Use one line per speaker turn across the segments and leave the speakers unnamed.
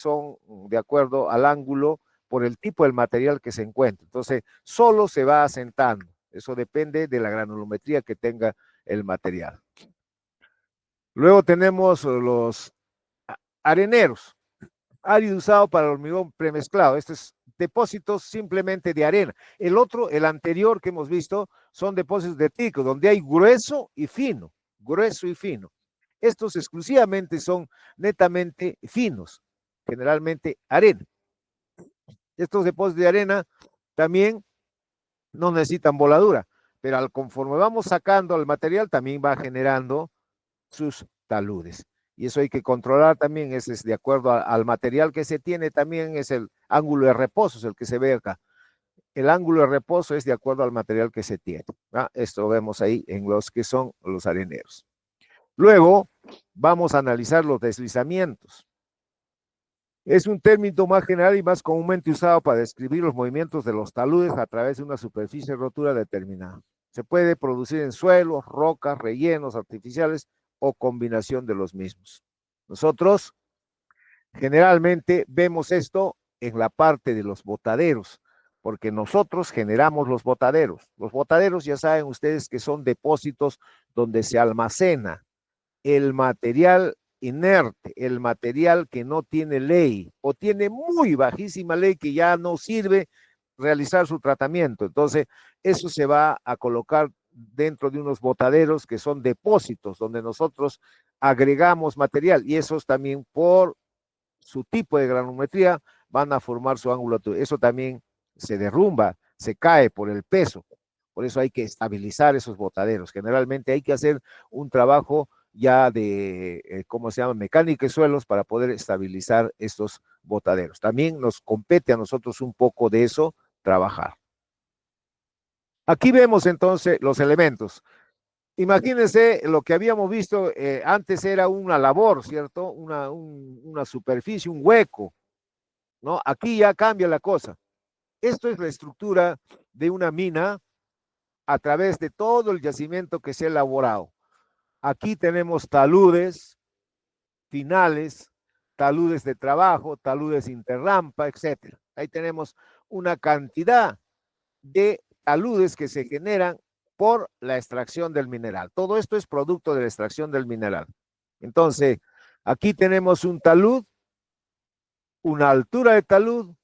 son de acuerdo al ángulo por el tipo del material que se encuentra. Entonces, solo se va asentando. Eso depende de la granulometría que tenga el material. Luego tenemos los areneros, árido usado para el hormigón premezclado. Este es depósitos simplemente de arena. El otro, el anterior que hemos visto, son depósitos de trigo, donde hay grueso y fino, grueso y fino. Estos exclusivamente son netamente finos, generalmente arena. Estos depósitos de arena también no necesitan voladura, pero conforme vamos sacando el material, también va generando sus taludes. Y eso hay que controlar también, ese es de acuerdo al material que se tiene, también es el ángulo de reposo, es el que se ve acá. El ángulo de reposo es de acuerdo al material que se tiene. Esto lo vemos ahí en los que son los areneros. Luego vamos a analizar los deslizamientos. Es un término más general y más comúnmente usado para describir los movimientos de los taludes a través de una superficie de rotura determinada. Se puede producir en suelos, rocas, rellenos artificiales o combinación de los mismos. Nosotros generalmente vemos esto en la parte de los botaderos, porque nosotros generamos los botaderos. Los botaderos ya saben ustedes que son depósitos donde se almacena el material inerte, el material que no tiene ley o tiene muy bajísima ley que ya no sirve realizar su tratamiento. Entonces, eso se va a colocar dentro de unos botaderos que son depósitos donde nosotros agregamos material y esos también por su tipo de granulometría van a formar su ángulo. Eso también se derrumba, se cae por el peso. Por eso hay que estabilizar esos botaderos. Generalmente hay que hacer un trabajo ya de, ¿cómo se llama? Mecánica de suelos para poder estabilizar estos botaderos. También nos compete a nosotros un poco de eso trabajar. Aquí vemos entonces los elementos. Imagínense lo que habíamos visto antes era una labor, ¿cierto? Una superficie, un hueco, ¿no? Aquí ya cambia la cosa. Esto es la estructura de una mina a través de todo el yacimiento que se ha elaborado. Aquí tenemos taludes finales, taludes de trabajo, taludes interrampa, etcétera. Ahí tenemos una cantidad de taludes que se generan por la extracción del mineral. Todo esto es producto de la extracción del mineral. Entonces, aquí tenemos un talud, una altura de talud,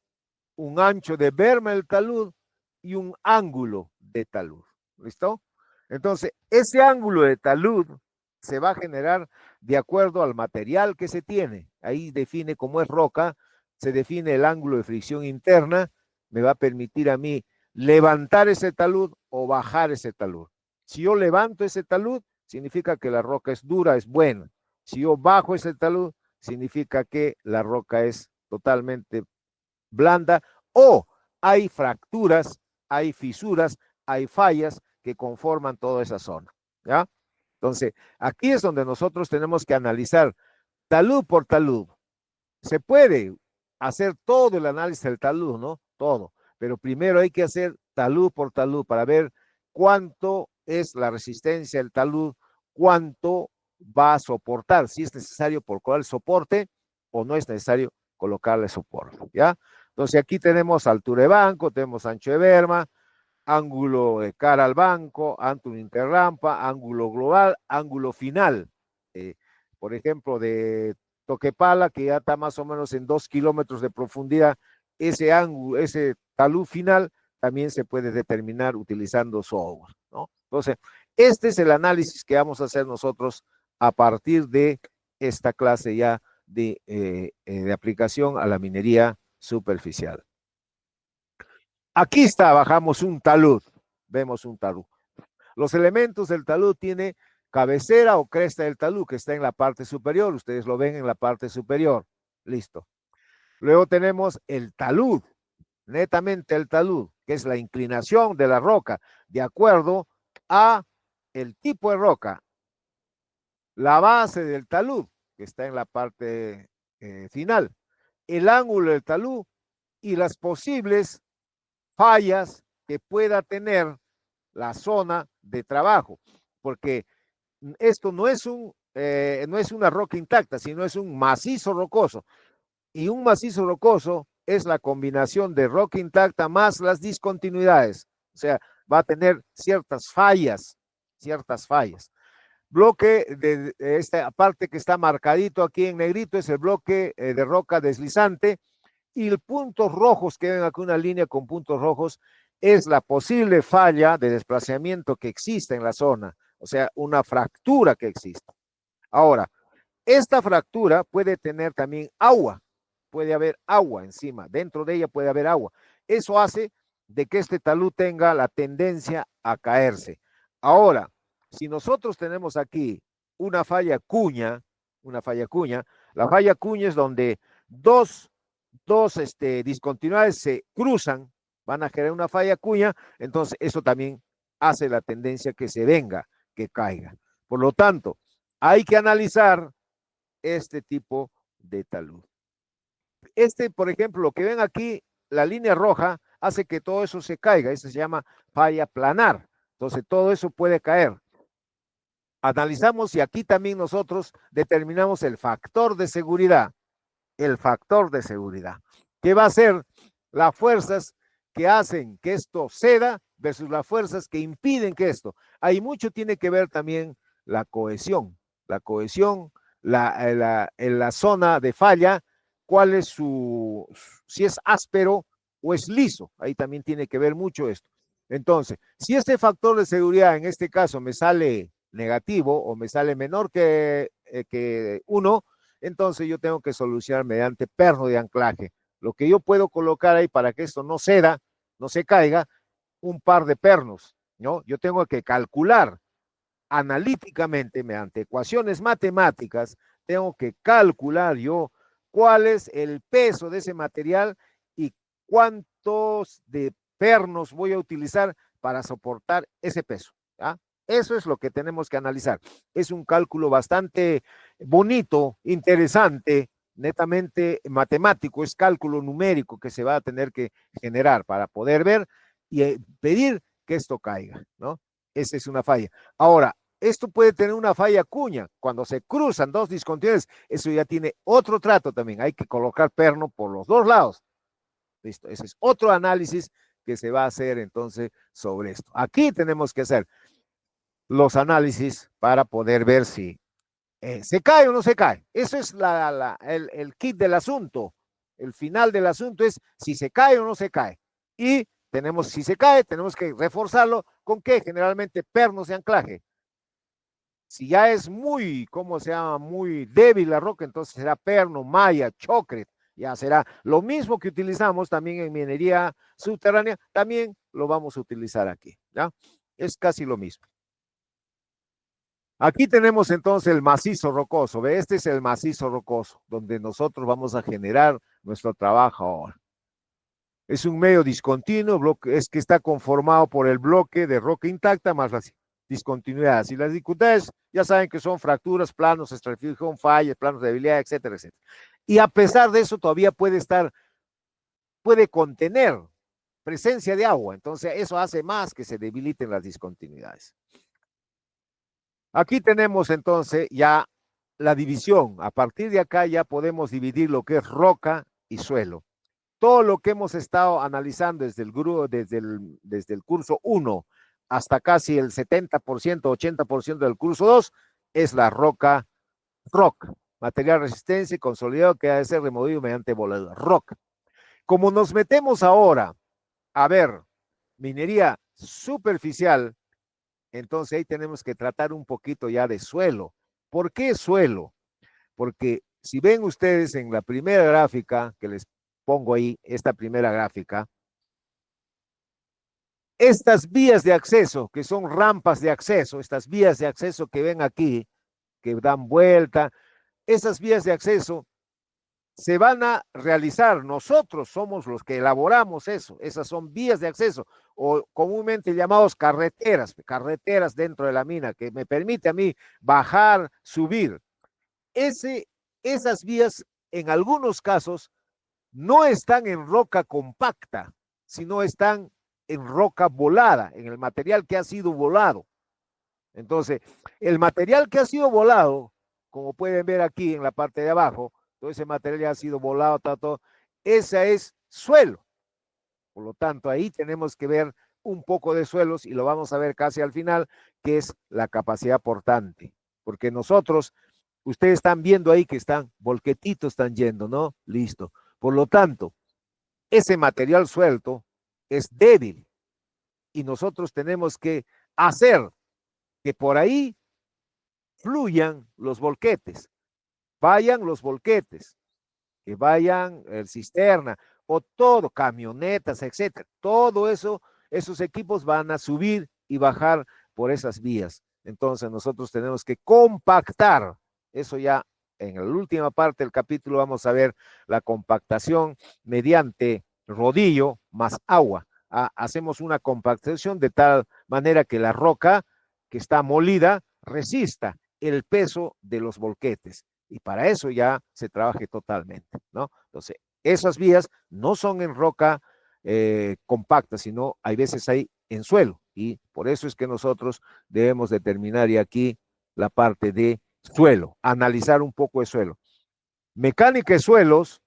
un ancho de berma del talud y un ángulo de talud. ¿Listo? Entonces, ese ángulo de talud se va a generar de acuerdo al material que se tiene. Ahí define cómo es roca, se define el ángulo de fricción interna, me va a permitir a mí levantar ese talud o bajar ese talud. Si yo levanto ese talud, significa que la roca es dura, es buena. Si yo bajo ese talud, significa que la roca es totalmente blanda o hay fracturas, hay fisuras, hay fallas que conforman toda esa zona. ¿Ya? Entonces, aquí es donde nosotros tenemos que analizar talud por talud. Se puede hacer todo el análisis del talud, ¿no? Todo. Pero primero hay que hacer talud por talud para ver cuánto es la resistencia del talud, cuánto va a soportar, si es necesario colocar el soporte o no es necesario colocarle soporte, ¿ya? Entonces aquí tenemos altura de banco, tenemos ancho de berma, ángulo de cara al banco, ángulo interrampa, ángulo global, ángulo final. Eh, por ejemplo, de Toquepala, que ya está más o menos en 2 kilómetros de profundidad, ese ángulo, ese talud final también se puede determinar utilizando software, ¿no? Entonces, este es el análisis que vamos a hacer nosotros a partir de esta clase ya de aplicación a la minería superficial. Aquí está, bajamos un talud, vemos un talud. Los elementos del talud tiene cabecera o cresta del talud que está en la parte superior, ustedes lo ven en la parte superior, listo. Luego tenemos el talud, netamente el talud, que es la inclinación de la roca, de acuerdo a el tipo de roca. La base del talud, que está en la parte final, el ángulo del talud y las posibles fallas que pueda tener la zona de trabajo, porque esto no es una roca intacta, sino es un macizo rocoso. Y un macizo rocoso es la combinación de roca intacta más las discontinuidades. O sea, va a tener ciertas fallas, ciertas fallas. Bloque de esta parte que está marcadito aquí en negrito es el bloque de roca deslizante, y los puntos rojos, que ven aquí una línea con puntos rojos, es la posible falla de desplazamiento que existe en la zona, o sea, una fractura que existe. Ahora, esta fractura puede tener también agua, puede haber agua encima, dentro de ella puede haber agua. Eso hace de que este talud tenga la tendencia a caerse. Ahora, si nosotros tenemos aquí una falla cuña, la falla cuña es donde dos discontinuidades se cruzan, van a generar una falla cuña, entonces eso también hace la tendencia que se venga, que caiga. Por lo tanto, hay que analizar este tipo de talud. Por ejemplo, lo que ven aquí, la línea roja hace que todo eso se caiga, eso se llama falla planar, entonces todo eso puede caer. Analizamos y aquí también nosotros determinamos el factor de seguridad, que va a ser las fuerzas que hacen que esto ceda versus las fuerzas que impiden que esto. Hay mucho tiene que ver también la cohesión, en la zona de falla, cuál es si es áspero o es liso, ahí también tiene que ver mucho esto. Entonces, si este factor de seguridad en este caso me sale negativo o me sale menor que 1, entonces yo tengo que solucionar mediante perno de anclaje. Lo que yo puedo colocar ahí para que esto no ceda, no se caiga, un par de pernos, ¿no? Yo tengo que calcular analíticamente, mediante ecuaciones matemáticas, tengo que calcular yo cuál es el peso de ese material y cuántos de pernos voy a utilizar para soportar ese peso. ¿Ah? Eso es lo que tenemos que analizar. Es un cálculo bastante bonito, interesante, netamente matemático, es cálculo numérico que se va a tener que generar para poder ver y pedir que esto caiga, ¿no? Esa es una falla. Ahora, esto puede tener una falla cuña. Cuando se cruzan dos discontinuidades, eso ya tiene otro trato también. Hay que colocar perno por los dos lados. Listo. Ese es otro análisis que se va a hacer entonces sobre esto. Aquí tenemos que hacer los análisis para poder ver si se cae o no se cae. Eso es el kit del asunto. El final del asunto es si se cae o no se cae. Y si se cae, tenemos que reforzarlo con qué? Generalmente pernos de anclaje. Si ya es ¿cómo se llama? Muy débil la roca, entonces será perno, malla, chocret. Ya será lo mismo que utilizamos también en minería subterránea, también lo vamos a utilizar aquí. ¿Ya? Es casi lo mismo. Aquí tenemos entonces el macizo rocoso. ¿Ve? Este es el macizo rocoso, donde nosotros vamos a generar nuestro trabajo ahora. Es un medio discontinuo, es que está conformado por el bloque de roca intacta más las discontinuidades. Y las dificultades ya saben que son fracturas, planos, estratificación, fallas, planos de debilidad, etcétera, etcétera. Y a pesar de eso todavía puede contener presencia de agua. Entonces eso hace más que se debiliten las discontinuidades. Aquí tenemos entonces ya la división. A partir de acá ya podemos dividir lo que es roca y suelo. Todo lo que hemos estado analizando desde el curso 1 hasta casi el 70%, 80% del curso 2 es la roca, material resistencia y consolidado que ha de ser removido mediante voladura, roca. Como nos metemos ahora a ver minería superficial, entonces ahí tenemos que tratar un poquito ya de suelo. ¿Por qué suelo? Porque si ven ustedes en la primera gráfica que les pongo ahí, esta primera gráfica, estas vías de acceso, que son rampas de acceso, estas vías de acceso que ven aquí, que dan vuelta, esas vías de acceso se van a realizar. Nosotros somos los que elaboramos eso. Esas son vías de acceso o comúnmente llamados carreteras dentro de la mina que me permite a mí bajar, subir. Esas vías en algunos casos no están en roca compacta, sino están en roca volada, en el material que ha sido volado. Entonces, el material que ha sido volado, como pueden ver aquí en la parte de abajo, todo ese material ya ha sido volado, todo. Esa es suelo. Por lo tanto, ahí tenemos que ver un poco de suelos y lo vamos a ver casi al final, que es la capacidad portante. Porque nosotros, ustedes están viendo ahí que están, volquetitos están yendo, ¿no? Listo. Por lo tanto, ese material suelto es débil y nosotros tenemos que hacer que por ahí fluyan los volquetes, vayan los volquetes, que vayan el cisterna o todo, camionetas, etcétera. Todo eso, esos equipos van a subir y bajar por esas vías. Entonces nosotros tenemos que compactar. Eso ya en la última parte del capítulo vamos a ver la compactación mediante rodillo más agua. Hacemos una compactación de tal manera que la roca que está molida resista el peso de los volquetes y para eso ya se trabaje totalmente, ¿no? Entonces, esas vías no son en roca compacta, sino hay veces hay en suelo y por eso es que nosotros debemos determinar y aquí la parte de suelo, analizar un poco de suelo. Mecánica de suelos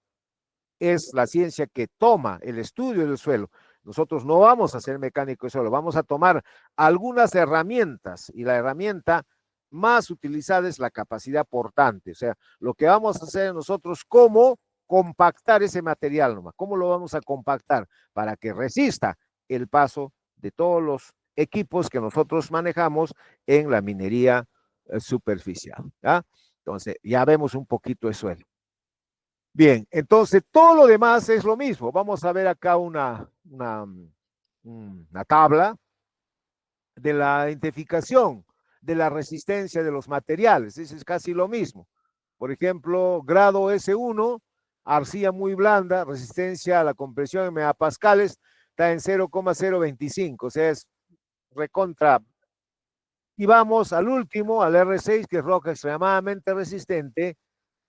es la ciencia que toma el estudio del suelo. Nosotros no vamos a ser mecánico de suelo, vamos a tomar algunas herramientas y la herramienta más utilizada es la capacidad portante. O sea, lo que vamos a hacer nosotros, cómo compactar ese material, nomás. ¿Cómo lo vamos a compactar? Para que resista el paso de todos los equipos que nosotros manejamos en la minería superficial. ¿Ya? Entonces, ya vemos un poquito de suelo. Bien, entonces todo lo demás es lo mismo. Vamos a ver acá una tabla de la identificación de la resistencia de los materiales. Eso es casi lo mismo. Por ejemplo, grado S1, arcilla muy blanda, resistencia a la compresión en megapascales, está en 0,025, o sea, es recontra. Y vamos al último, al R6, que es roca extremadamente resistente,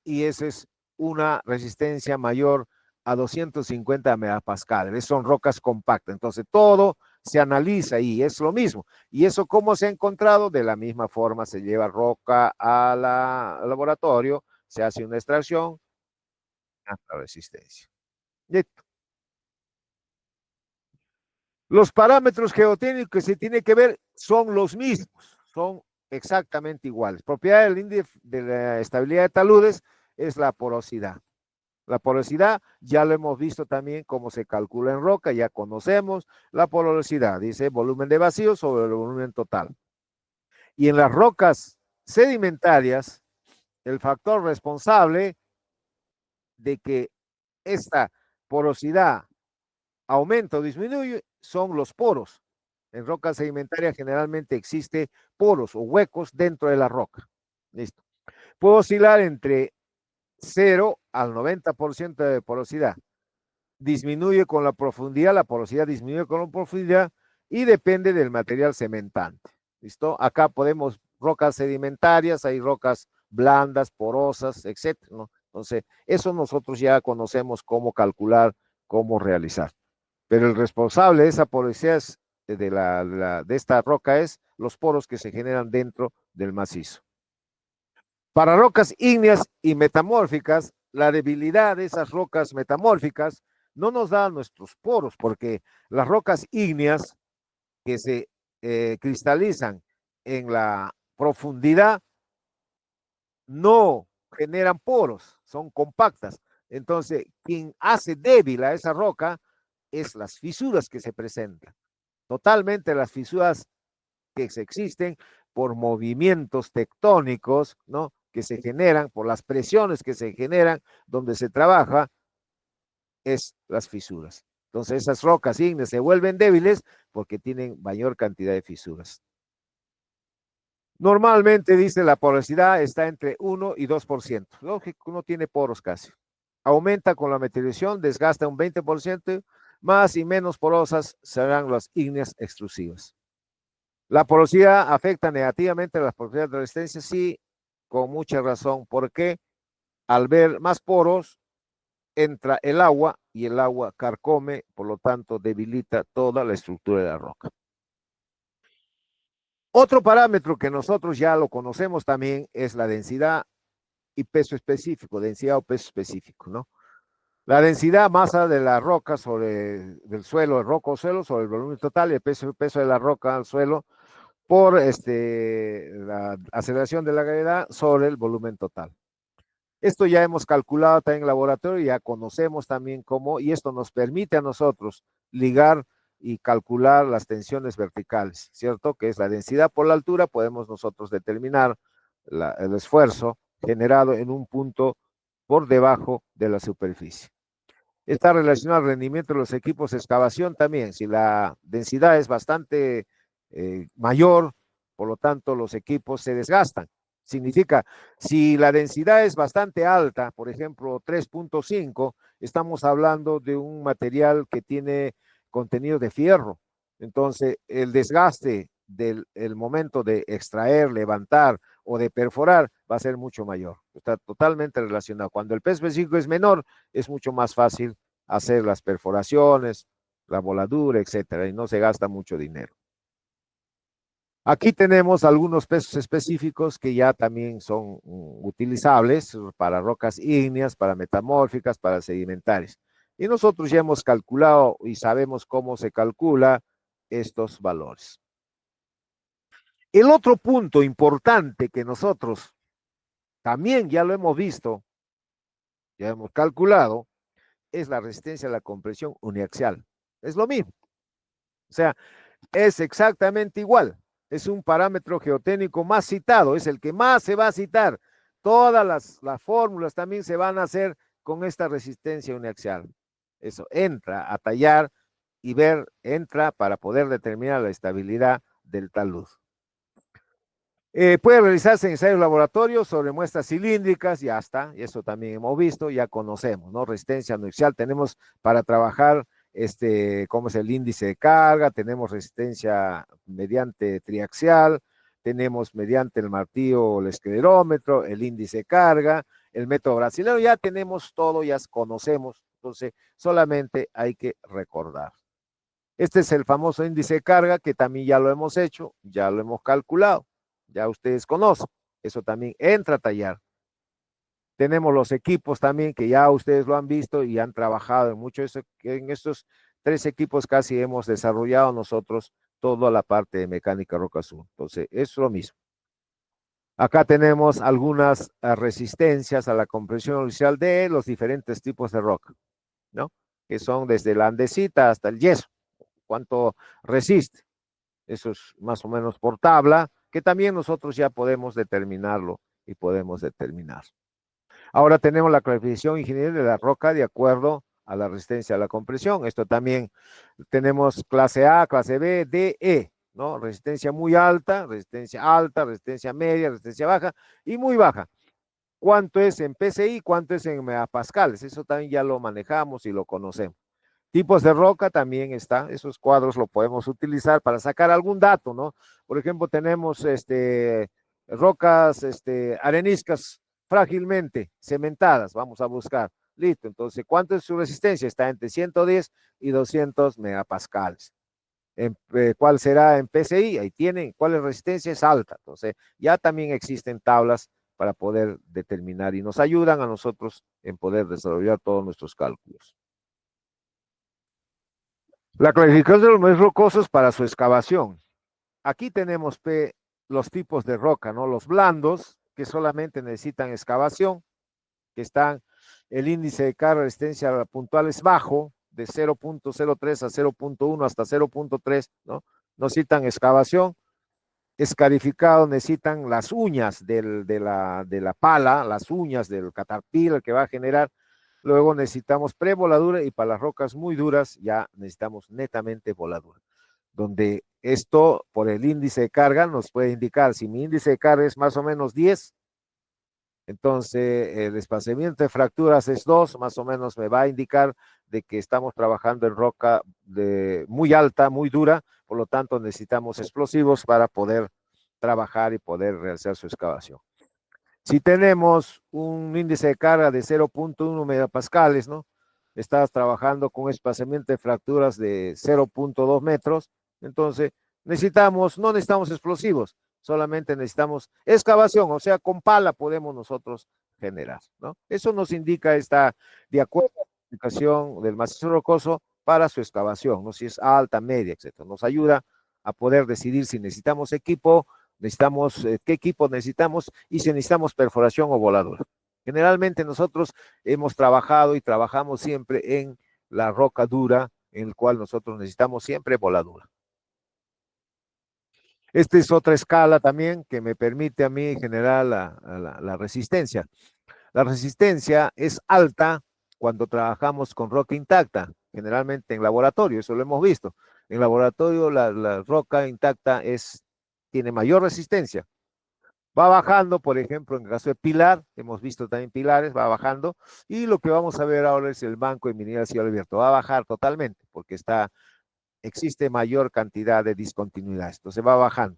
y esa es una resistencia mayor a 250 megapascales. Son rocas compactas. Entonces, todo se analiza y es lo mismo. ¿Y eso cómo se ha encontrado? De la misma forma, se lleva roca al laboratorio, se hace una extracción, hasta resistencia. Listo. Los parámetros geotécnicos que se tiene que ver son los mismos, son exactamente iguales. Propiedad del índice de la estabilidad de taludes es la porosidad. La porosidad ya lo hemos visto también cómo se calcula en roca, ya conocemos la porosidad, dice volumen de vacío sobre el volumen total. Y en las rocas sedimentarias, el factor responsable de que esta porosidad aumenta o disminuye son los poros. En rocas sedimentarias generalmente existe poros o huecos dentro de la roca. Listo. Puede oscilar entre 0 al 90% de porosidad. Disminuye con la profundidad, la porosidad disminuye con la profundidad y depende del material cementante. ¿Listo? Acá podemos rocas sedimentarias, hay rocas blandas, porosas, etcétera, ¿no? Entonces, eso nosotros ya conocemos cómo calcular, cómo realizar. Pero el responsable de esa porosidad de esta roca es los poros que se generan dentro del macizo. Para rocas ígneas y metamórficas, la debilidad de esas rocas metamórficas no nos da nuestros poros, porque las rocas ígneas que se cristalizan en la profundidad no generan poros, son compactas. Entonces, quien hace débil a esa roca es las fisuras que se presentan. Totalmente las fisuras que existen por movimientos tectónicos, ¿no? Que se generan, por las presiones que se generan donde se trabaja, es las fisuras. Entonces esas rocas ígneas se vuelven débiles porque tienen mayor cantidad de fisuras. Normalmente, dice, la porosidad está entre 1 y 2%. Lógico, no tiene poros casi. Aumenta con la meteorización, desgasta un 20%, más y menos porosas serán las ígneas extrusivas. La porosidad afecta negativamente a las propiedades de resistencia, sí, con mucha razón, porque al ver más poros, entra el agua y el agua carcome, por lo tanto debilita toda la estructura de la roca. Otro parámetro que nosotros ya lo conocemos también es la densidad y peso específico, densidad o peso específico, ¿no? La densidad, masa de la roca del suelo, el roca o suelo, sobre el volumen total, y el peso de la roca al suelo por la aceleración de la gravedad sobre el volumen total. Esto ya hemos calculado también en laboratorio, ya conocemos también cómo, y esto nos permite a nosotros ligar y calcular las tensiones verticales, ¿cierto? Que es la densidad por la altura, podemos nosotros determinar el esfuerzo generado en un punto por debajo de la superficie. Está relacionado al rendimiento de los equipos de excavación también. Si la densidad es bastante mayor, por lo tanto los equipos se desgastan. Significa, si la densidad es bastante alta, por ejemplo 3.5, estamos hablando de un material que tiene contenido de fierro. Entonces, el desgaste del el momento de extraer, levantar o de perforar va a ser mucho mayor. Está totalmente relacionado. Cuando el peso específico es menor, es mucho más fácil hacer las perforaciones, la voladura, etcétera, y no se gasta mucho dinero. Aquí tenemos algunos pesos específicos que ya también son utilizables para rocas ígneas, para metamórficas, para sedimentarias. Y nosotros ya hemos calculado y sabemos cómo se calcula estos valores. El otro punto importante que nosotros también ya lo hemos visto, ya hemos calculado, es la resistencia a la compresión uniaxial. Es lo mismo. O sea, es exactamente igual. Es un parámetro geotécnico más citado, es el que más se va a citar. Todas las fórmulas también se van a hacer con esta resistencia uniaxial. Eso, entra a tallar y ver, entra para poder determinar la estabilidad del talud. Puede realizarse ensayos laboratorios sobre muestras cilíndricas, ya está, y eso también hemos visto, ya conocemos, ¿no? Resistencia anuxial, tenemos para trabajar, cómo es el índice de carga, tenemos resistencia mediante triaxial, tenemos mediante el martillo o el esclerómetro, el índice de carga, el método brasileño, ya tenemos todo, ya conocemos, entonces solamente hay que recordar. Este es el famoso índice de carga que también ya lo hemos hecho, ya lo hemos calculado, ya ustedes conocen, eso también entra a tallar. Tenemos los equipos también que ya ustedes lo han visto y han trabajado en mucho eso, en estos 3 equipos casi hemos desarrollado nosotros toda la parte de mecánica roca azul. Entonces, es lo mismo. Acá tenemos algunas resistencias a la compresión inicial de los diferentes tipos de roca, ¿no? Que son desde la andesita hasta el yeso. ¿Cuánto resiste? Eso es más o menos por tabla, que también nosotros ya podemos determinarlo y podemos determinar. Ahora tenemos la clasificación ingeniería de la roca de acuerdo a la resistencia a la compresión. Esto también tenemos clase A, clase B, D, E, ¿no? Resistencia muy alta, resistencia media, resistencia baja y muy baja. ¿Cuánto es en PSI? ¿Cuánto es en megapascales? Eso también ya lo manejamos y lo conocemos. Tipos de roca también está, esos cuadros lo podemos utilizar para sacar algún dato, ¿no? Por ejemplo, tenemos rocas areniscas frágilmente cementadas, vamos a buscar. Listo, entonces, ¿cuánto es su resistencia? Está entre 110 y 200 megapascales. ¿Cuál será en PSI? Ahí tienen, ¿cuál es resistencia? Es alta. Entonces, ya también existen tablas para poder determinar y nos ayudan a nosotros en poder desarrollar todos nuestros cálculos. La clasificación de los medios rocosos para su excavación. Aquí tenemos los tipos de roca, ¿no? Los blandos, que solamente necesitan excavación, que están, el índice de carga resistencia puntual es bajo, de 0.03 a 0.1 hasta 0.3, ¿no? Necesitan excavación. Escarificado necesitan las uñas de la pala, las uñas del caterpillar que va a generar. Luego necesitamos prevoladura y para las rocas muy duras ya necesitamos netamente voladura, donde esto por el índice de carga nos puede indicar, si mi índice de carga es más o menos 10, entonces el espaciamiento de fracturas es 2, más o menos me va a indicar de que estamos trabajando en roca muy alta, muy dura, por lo tanto necesitamos explosivos para poder trabajar y poder realizar su excavación. Si tenemos un índice de carga de 0.1 megapascales, ¿no? Estás trabajando con espaciamiento de fracturas de 0.2 metros, entonces no necesitamos explosivos, solamente necesitamos excavación, o sea, con pala podemos nosotros generar, ¿no? Eso nos indica, está de acuerdo a la explicación del macizo rocoso para su excavación, ¿no? Si es alta, media, etcétera. Nos ayuda a poder decidir si necesitamos equipo, necesitamos qué equipo necesitamos y si necesitamos perforación o voladura. Generalmente nosotros hemos trabajado y trabajamos siempre en la roca dura, en el cual nosotros necesitamos siempre voladura. Esta es otra escala también que me permite a mí generar la resistencia. La resistencia es alta cuando trabajamos con roca intacta, generalmente en laboratorio, eso lo hemos visto. En laboratorio la roca intacta tiene mayor resistencia. Va bajando, por ejemplo, en el caso de pilar, hemos visto también pilares, va bajando, y lo que vamos a ver ahora es el banco de minería a cielo abierto. Va a bajar totalmente porque existe mayor cantidad de discontinuidades, entonces va bajando.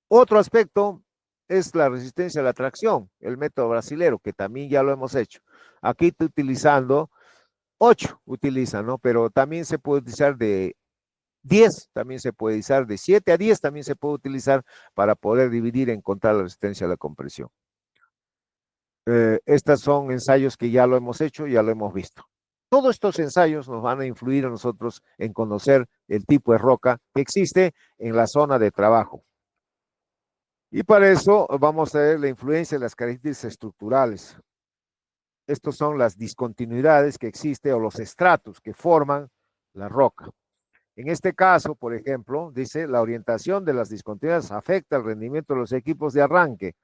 Otro aspecto es la resistencia a la tracción, el método brasilero, que también ya lo hemos hecho. Aquí estoy utilizando 8, ¿no? Pero también se puede utilizar de 10, también se puede utilizar de 7 a 10, también se puede utilizar para poder dividir, encontrar la resistencia a la compresión. Estos son ensayos que ya lo hemos hecho, ya lo hemos visto. Todos estos ensayos nos van a influir a nosotros en conocer el tipo de roca que existe en la zona de trabajo. Y para eso vamos a ver la influencia de las características estructurales. Estos son las discontinuidades que existen o los estratos que forman la roca. En este caso, por ejemplo, dice la orientación de las discontinuidades afecta el rendimiento de los equipos de arranque.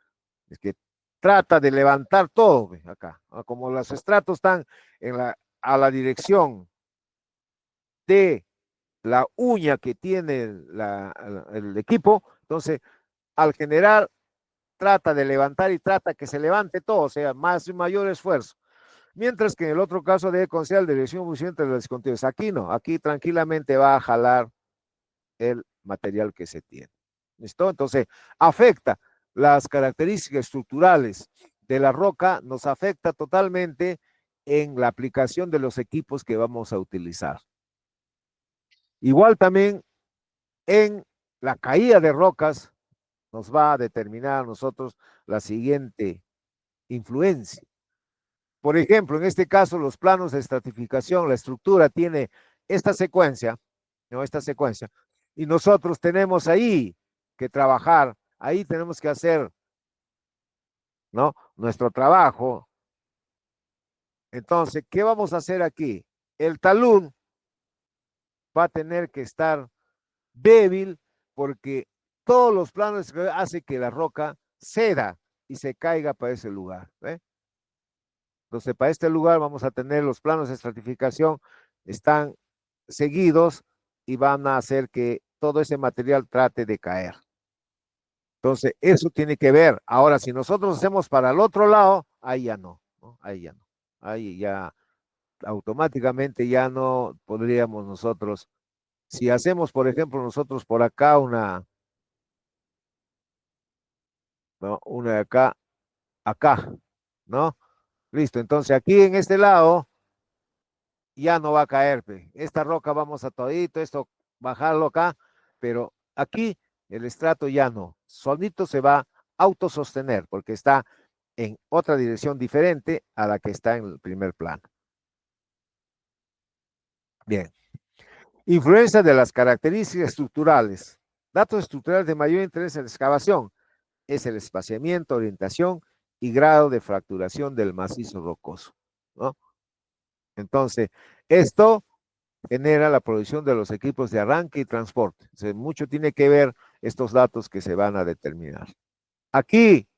Es que trata de levantar todo acá. Como los estratos están a la dirección de la uña que tiene el equipo, entonces al generar trata de levantar y trata que se levante todo, o sea, más y mayor esfuerzo. Mientras que en el otro caso debe considerar la dirección eficiente de las discontinuidades. Aquí no, aquí tranquilamente va a jalar el material que se tiene. ¿Listo? Entonces, afecta las características estructurales de la roca, nos afecta totalmente en la aplicación de los equipos que vamos a utilizar. Igual también en la caída de rocas nos va a determinar a nosotros la siguiente influencia. Por ejemplo, en este caso, los planos de estratificación, la estructura tiene esta secuencia, ¿no? Esta secuencia, y nosotros tenemos ahí que trabajar, ahí tenemos que hacer, ¿no? Nuestro trabajo. Entonces, ¿qué vamos a hacer aquí? El talud va a tener que estar débil porque todos los planos hacen que la roca ceda y se caiga para ese lugar. ¿eh? Entonces, para este lugar vamos a tener los planos de estratificación, están seguidos y van a hacer que todo ese material trate de caer. Entonces, eso tiene que ver. Ahora, si nosotros hacemos para el otro lado, ahí ya no, ¿no? Ahí ya no. Ahí ya automáticamente ya no podríamos nosotros, si hacemos, por ejemplo, nosotros por acá ¿no? Una de acá, ¿no? Listo, entonces aquí en este lado ya no va a caer, esta roca vamos a todito, esto bajarlo acá, pero aquí el estrato ya no, solito se va a autosostener porque está en otra dirección diferente a la que está en el primer plano. Bien. Influencia de las características estructurales. Datos estructurales de mayor interés en la excavación es el espaciamiento, orientación y grado de fracturación del macizo rocoso, ¿no? Entonces, esto genera la producción de los equipos de arranque y transporte. O sea, mucho tiene que ver estos datos que se van a determinar. Aquí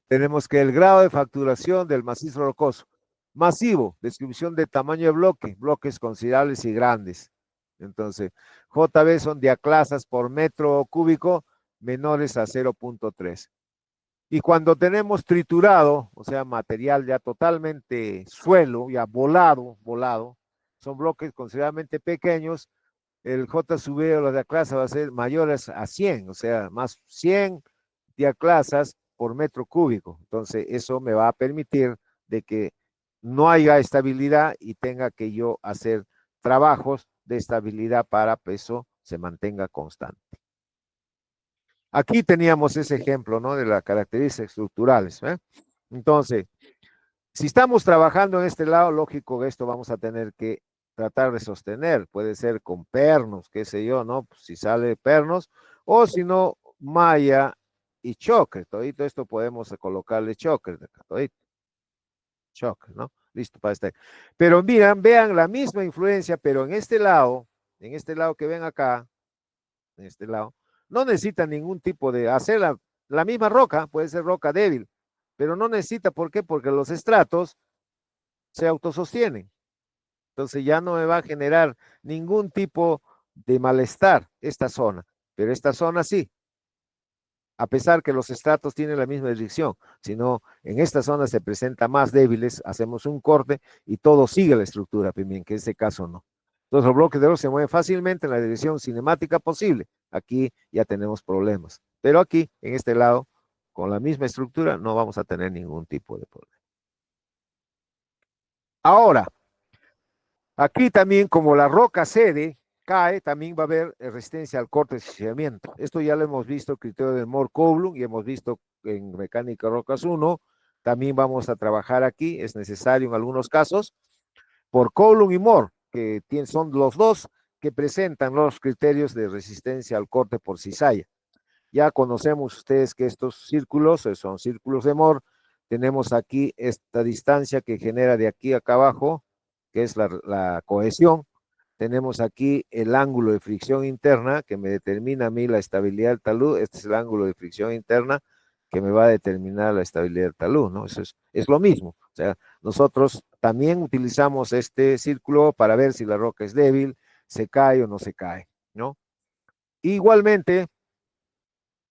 tenemos que el grado de facturación del macizo rocoso. Masivo, descripción de tamaño de bloque, bloques considerables y grandes. Entonces, JB son diaclasas por metro cúbico menores a 0.3. Y cuando tenemos triturado, o sea, material ya totalmente suelo, ya volado, son bloques considerablemente pequeños, el J sub B o la diaclasa va a ser mayores a 100, o sea, más 100 diaclasas por metro cúbico. Entonces, eso me va a permitir de que no haya estabilidad y tenga que yo hacer trabajos de estabilidad para que eso se mantenga constante. Aquí teníamos ese ejemplo, ¿no? De las características estructurales. ¿Eh? Entonces, si estamos trabajando en este lado, lógico que esto vamos a tener que tratar de sostener. Puede ser con pernos, qué sé yo, ¿no? Pues si sale pernos, o si no, malla y choque. Todito esto podemos colocarle choque, todito, choque, ¿no? Listo para este. Pero miran, vean la misma influencia, pero en este lado que ven acá, en este lado, no necesita ningún tipo de hacer la misma roca, puede ser roca débil, pero no necesita, ¿por qué? Porque los estratos se autosostienen. Entonces ya no me va a generar ningún tipo de malestar esta zona, pero esta zona sí, a pesar que los estratos tienen la misma dirección, sino en esta zona se presenta más débiles, hacemos un corte y todo sigue la estructura, que en este caso no. Entonces los bloques de oro se mueven fácilmente en la dirección cinemática posible. Aquí ya tenemos problemas, pero aquí, en este lado, con la misma estructura, no vamos a tener ningún tipo de problema. Ahora, aquí también, como la roca cede, cae, también va a haber resistencia al corte de deslizamiento. Esto ya lo hemos visto, criterio de Mohr-Coulomb, y hemos visto en mecánica rocas 1. También vamos a trabajar aquí, es necesario en algunos casos, por Coulomb y Mohr, que son los dos que presentan los criterios de resistencia al corte por cizalla. Ya conocemos ustedes que estos círculos son círculos de Mohr. Tenemos aquí esta distancia que genera de aquí acá abajo, que es la cohesión. Tenemos aquí el ángulo de fricción interna que me determina a mí la estabilidad del talud. Este es el ángulo de fricción interna que me va a determinar la estabilidad del talud, ¿no? Eso es lo mismo. O sea, nosotros también utilizamos este círculo para ver si la roca es débil, se cae o no se cae, ¿no? Igualmente,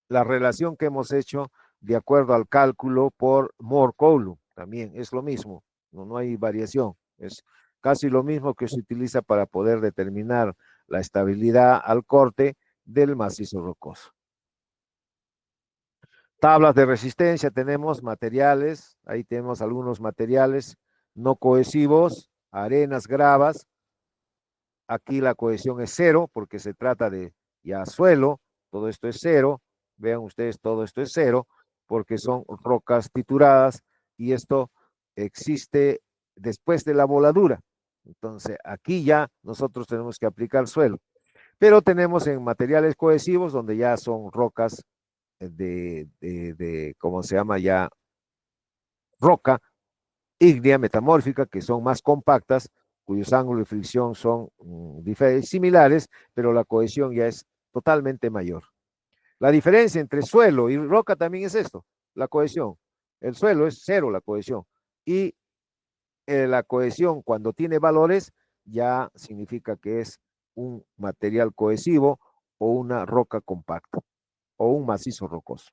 la relación que hemos hecho de acuerdo al cálculo por Mohr-Coulomb, también es lo mismo, no hay variación, es casi lo mismo que se utiliza para poder determinar la estabilidad al corte del macizo rocoso. Tablas de resistencia, tenemos materiales, ahí tenemos algunos materiales no cohesivos, arenas, gravas. Aquí la cohesión es cero porque se trata de ya suelo, todo esto es cero, vean ustedes, todo esto es cero porque son rocas trituradas y esto existe después de la voladura. Entonces aquí ya nosotros tenemos que aplicar suelo, pero tenemos en materiales cohesivos donde ya son rocas ¿cómo se llama? Ya roca ígnea metamórfica, que son más compactas, cuyos ángulos de fricción son similares, pero la cohesión ya es totalmente mayor. La diferencia entre suelo y roca también es esto, la cohesión. El suelo es cero la cohesión y la cohesión cuando tiene valores ya significa que es un material cohesivo o una roca compacta o un macizo rocoso.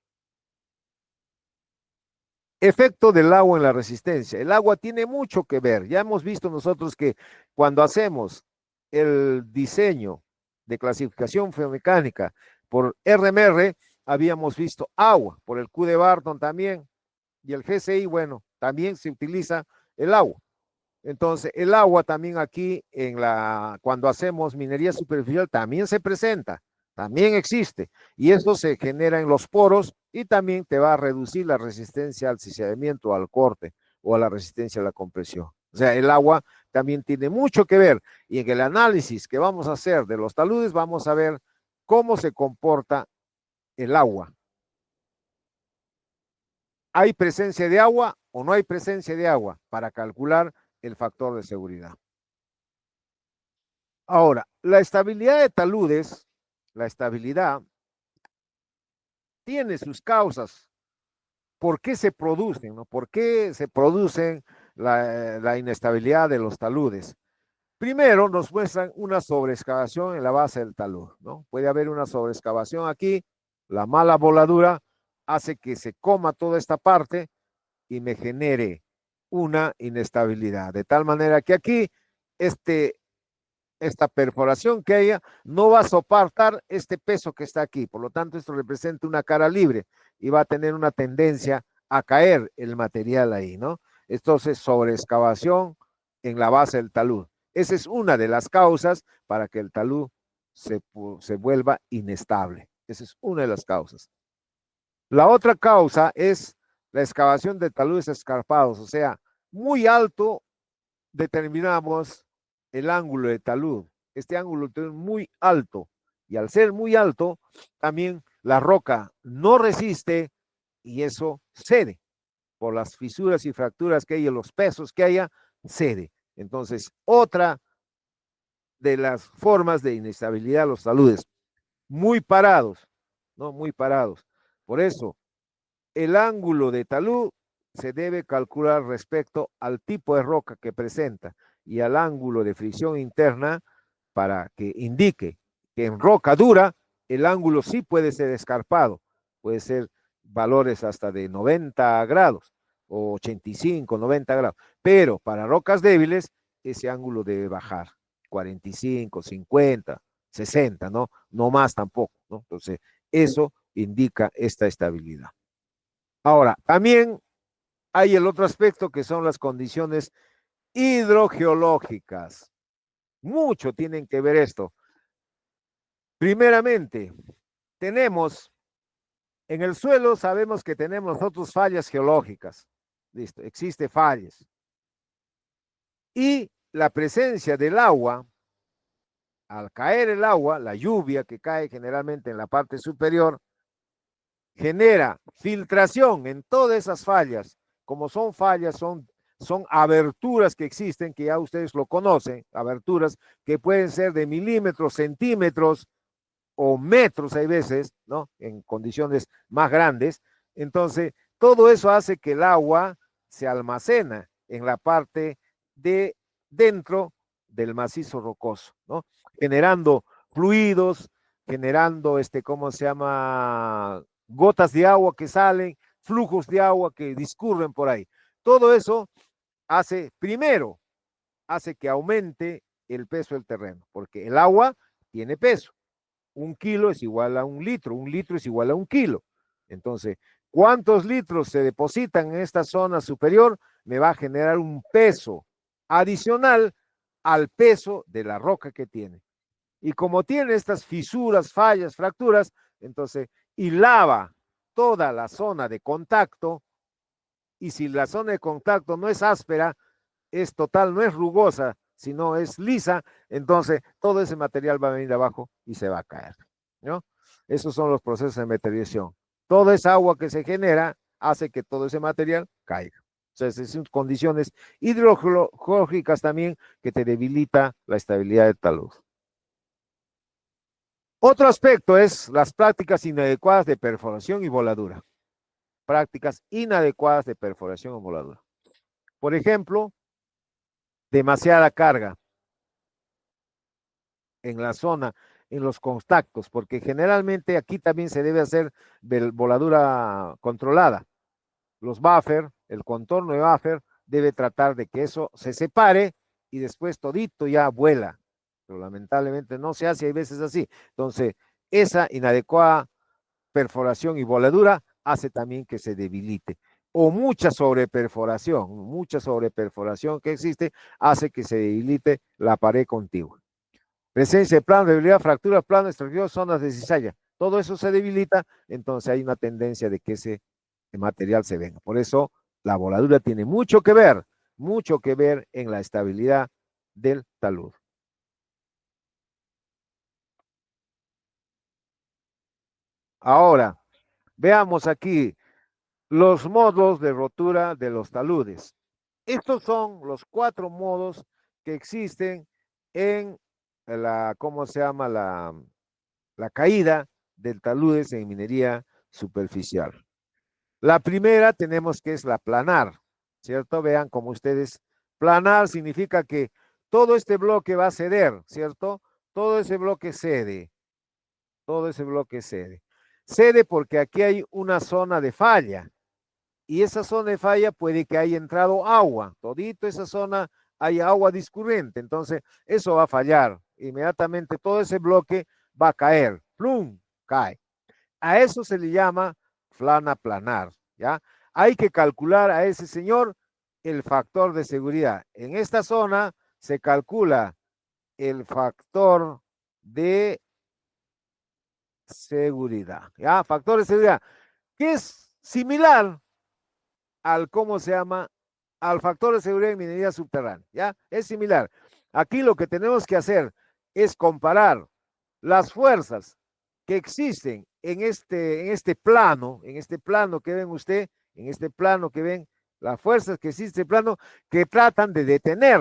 Efecto del agua en la resistencia. El agua tiene mucho que ver. Ya hemos visto nosotros que cuando hacemos el diseño de clasificación geomecánica por RMR, habíamos visto agua, por el Q de Barton también, y el GCI, bueno, también se utiliza el agua. Entonces, el agua también aquí cuando hacemos minería superficial también se presenta, también existe. Y eso se genera en los poros y también te va a reducir la resistencia al cizañamiento, al corte o a la resistencia a la compresión. O sea, el agua también tiene mucho que ver. Y en el análisis que vamos a hacer de los taludes, vamos a ver cómo se comporta el agua. ¿Hay presencia de agua o no hay presencia de agua para calcular el factor de seguridad? Ahora, la estabilidad de taludes, la estabilidad, tiene sus causas. ¿Por qué se producen? ¿No? ¿Por qué se producen la inestabilidad de los taludes? Primero, nos muestran una sobreexcavación en la base del talud, ¿no? Puede haber una sobreexcavación aquí, la mala voladura hace que se coma toda esta parte y me genere una inestabilidad. De tal manera que aquí, esta perforación que haya no va a soportar este peso que está aquí. Por lo tanto, esto representa una cara libre y va a tener una tendencia a caer el material ahí, ¿no? Entonces, sobreexcavación en la base del talud. Esa es una de las causas para que el talud se vuelva inestable. Esa es una de las causas. La otra causa es la excavación de taludes escarpados, o sea, muy alto determinamos el ángulo de talud. Este ángulo es muy alto y al ser muy alto, también la roca no resiste y eso cede por las fisuras y fracturas que haya, los pesos que haya, cede. Entonces, otra de las formas de inestabilidad de los taludes, muy parados, ¿no? Muy parados. Por eso, el ángulo de talud se debe calcular respecto al tipo de roca que presenta y al ángulo de fricción interna para que indique que en roca dura el ángulo sí puede ser escarpado, puede ser valores hasta de 90 grados o 85, 90 grados, pero para rocas débiles ese ángulo debe bajar 45, 50, 60, ¿no? No más tampoco, ¿no? Entonces, eso indica esta estabilidad. Ahora, también hay el otro aspecto que son las condiciones hidrogeológicas. Mucho tienen que ver esto. Primeramente, tenemos en el suelo, sabemos que tenemos nosotros fallas geológicas. Listo, existe fallas. Y la presencia del agua, al caer el agua, la lluvia que cae generalmente en la parte superior, genera filtración en todas esas fallas. Como son fallas, son aberturas que existen, que ya ustedes lo conocen, aberturas que pueden ser de milímetros, centímetros o metros, hay veces, ¿no? En condiciones más grandes. Entonces, todo eso hace que el agua se almacena en la parte de dentro del macizo rocoso, ¿no? Generando fluidos, generando, ¿cómo se llama? Gotas de agua que salen, flujos de agua que discurren por ahí. Todo eso hace, primero, hace que aumente el peso del terreno, porque el agua tiene peso. 1 kilo es igual a 1 litro, 1 litro es igual a 1 kilo. Entonces, ¿cuántos litros se depositan en esta zona superior? Me va a generar un peso adicional al peso de la roca que tiene. Y como tiene estas fisuras, fallas, fracturas, entonces, y lava toda la zona de contacto, y si la zona de contacto no es áspera, es total, no es rugosa, sino es lisa, entonces todo ese material va a venir abajo y se va a caer, ¿no? Esos son los procesos de meteorización. Toda esa agua que se genera hace que todo ese material caiga. Entonces, son condiciones hidrogeológicas también que te debilita la estabilidad del talud. Otro aspecto es las prácticas inadecuadas de perforación y voladura. Prácticas inadecuadas de perforación o voladura. Por ejemplo, demasiada carga en la zona, en los contactos, porque generalmente aquí también se debe hacer voladura controlada. Los buffer, el contorno de buffer, debe tratar de que eso se separe y después todito ya vuela. Pero lamentablemente no se hace, hay veces así. Entonces, esa inadecuada perforación y voladura hace también que se debilite. O mucha sobreperforación que existe hace que se debilite la pared contigua. Presencia de plano, debilidad, fractura, plano, extracción, zonas de cizalla. Todo eso se debilita, entonces hay una tendencia de que ese material se venga. Por eso la voladura tiene mucho que ver en la estabilidad del talud. Ahora, veamos aquí los modos de rotura de los taludes. Estos son los 4 modos que existen en ¿cómo se llama? La caída del taludes en minería superficial. La primera tenemos que es la planar, ¿cierto? Vean como ustedes, planar significa que todo este bloque va a ceder, ¿cierto? Todo ese bloque cede, todo ese bloque cede. Cede porque aquí hay una zona de falla y esa zona de falla puede que haya entrado agua, todito esa zona hay agua discurrente, entonces eso va a fallar. Inmediatamente todo ese bloque va a caer, plum, cae. A eso se le llama flana planar, ¿ya? Hay que calcular a ese señor el factor de seguridad. En esta zona se calcula el factor de seguridad, ¿ya? Factor de seguridad. que es similar al, ¿cómo se llama? Al factor de seguridad en minería subterránea, ¿ya? Es similar. Aquí lo que tenemos que hacer es comparar las fuerzas que existen en este plano que ven usted, en este plano que ven, las fuerzas que existen en este plano que tratan de detener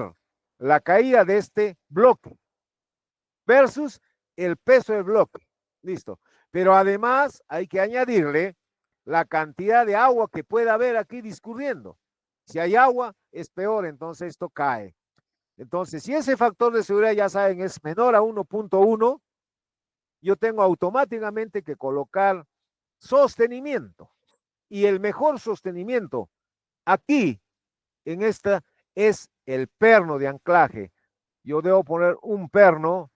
la caída de este bloque versus el peso del bloque. Listo. Pero además hay que añadirle la cantidad de agua que pueda haber aquí discurriendo. Si hay agua, es peor, entonces esto cae. Entonces, si ese factor de seguridad, ya saben, es menor a 1.1, yo tengo automáticamente que colocar sostenimiento. Y el mejor sostenimiento aquí, en esta, es el perno de anclaje. Yo debo poner un perno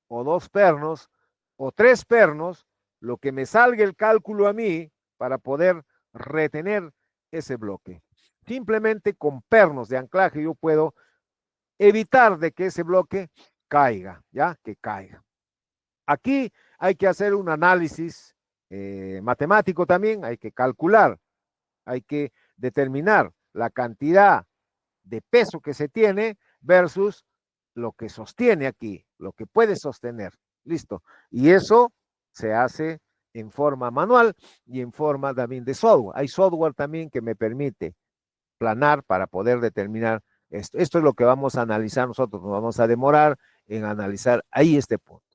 o dos pernos o tres pernos, lo que me salga el cálculo a mí para poder retener ese bloque. Simplemente con pernos de anclaje yo puedo evitar de que ese bloque caiga, ¿ya? Que caiga. Aquí hay que hacer un análisis matemático también, hay que calcular, hay que determinar la cantidad de peso que se tiene versus lo que sostiene aquí, lo que puede sostener. Listo. Y eso se hace en forma manual y en forma también de software. Hay software también que me permite planar para poder determinar esto. Esto es lo que vamos a analizar nosotros. Nos vamos a demorar en analizar ahí este punto.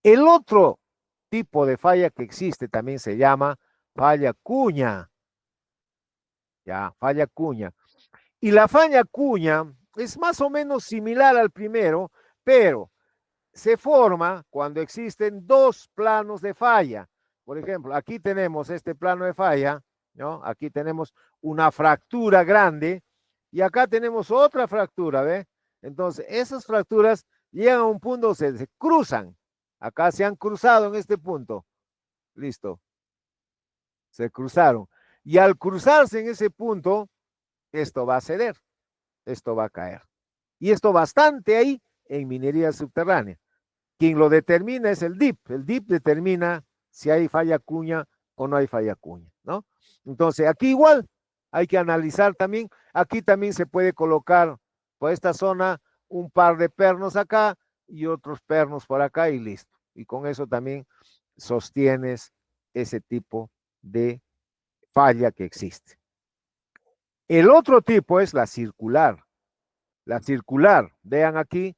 El otro tipo de falla que existe también se llama falla cuña. Ya, falla cuña. Y la falla cuña es más o menos similar al primero, pero se forma cuando existen dos planos de falla. Por ejemplo, aquí tenemos este plano de falla, ¿no? Aquí tenemos una fractura grande y acá tenemos otra fractura, ¿ve? Entonces, esas fracturas llegan a un punto, se cruzan. Acá se han cruzado en este punto. Listo, se cruzaron. Y al cruzarse en ese punto, esto va a ceder, esto va a caer. Y esto bastante ahí en minería subterránea. Quien lo determina es el DIP. El DIP determina si hay falla cuña o no hay falla cuña, ¿no? Entonces, aquí igual hay que analizar también. Aquí también se puede colocar por esta zona un par de pernos acá y otros pernos por acá y listo. Y con eso también sostienes ese tipo de falla que existe. El otro tipo es la circular. La circular, vean aquí,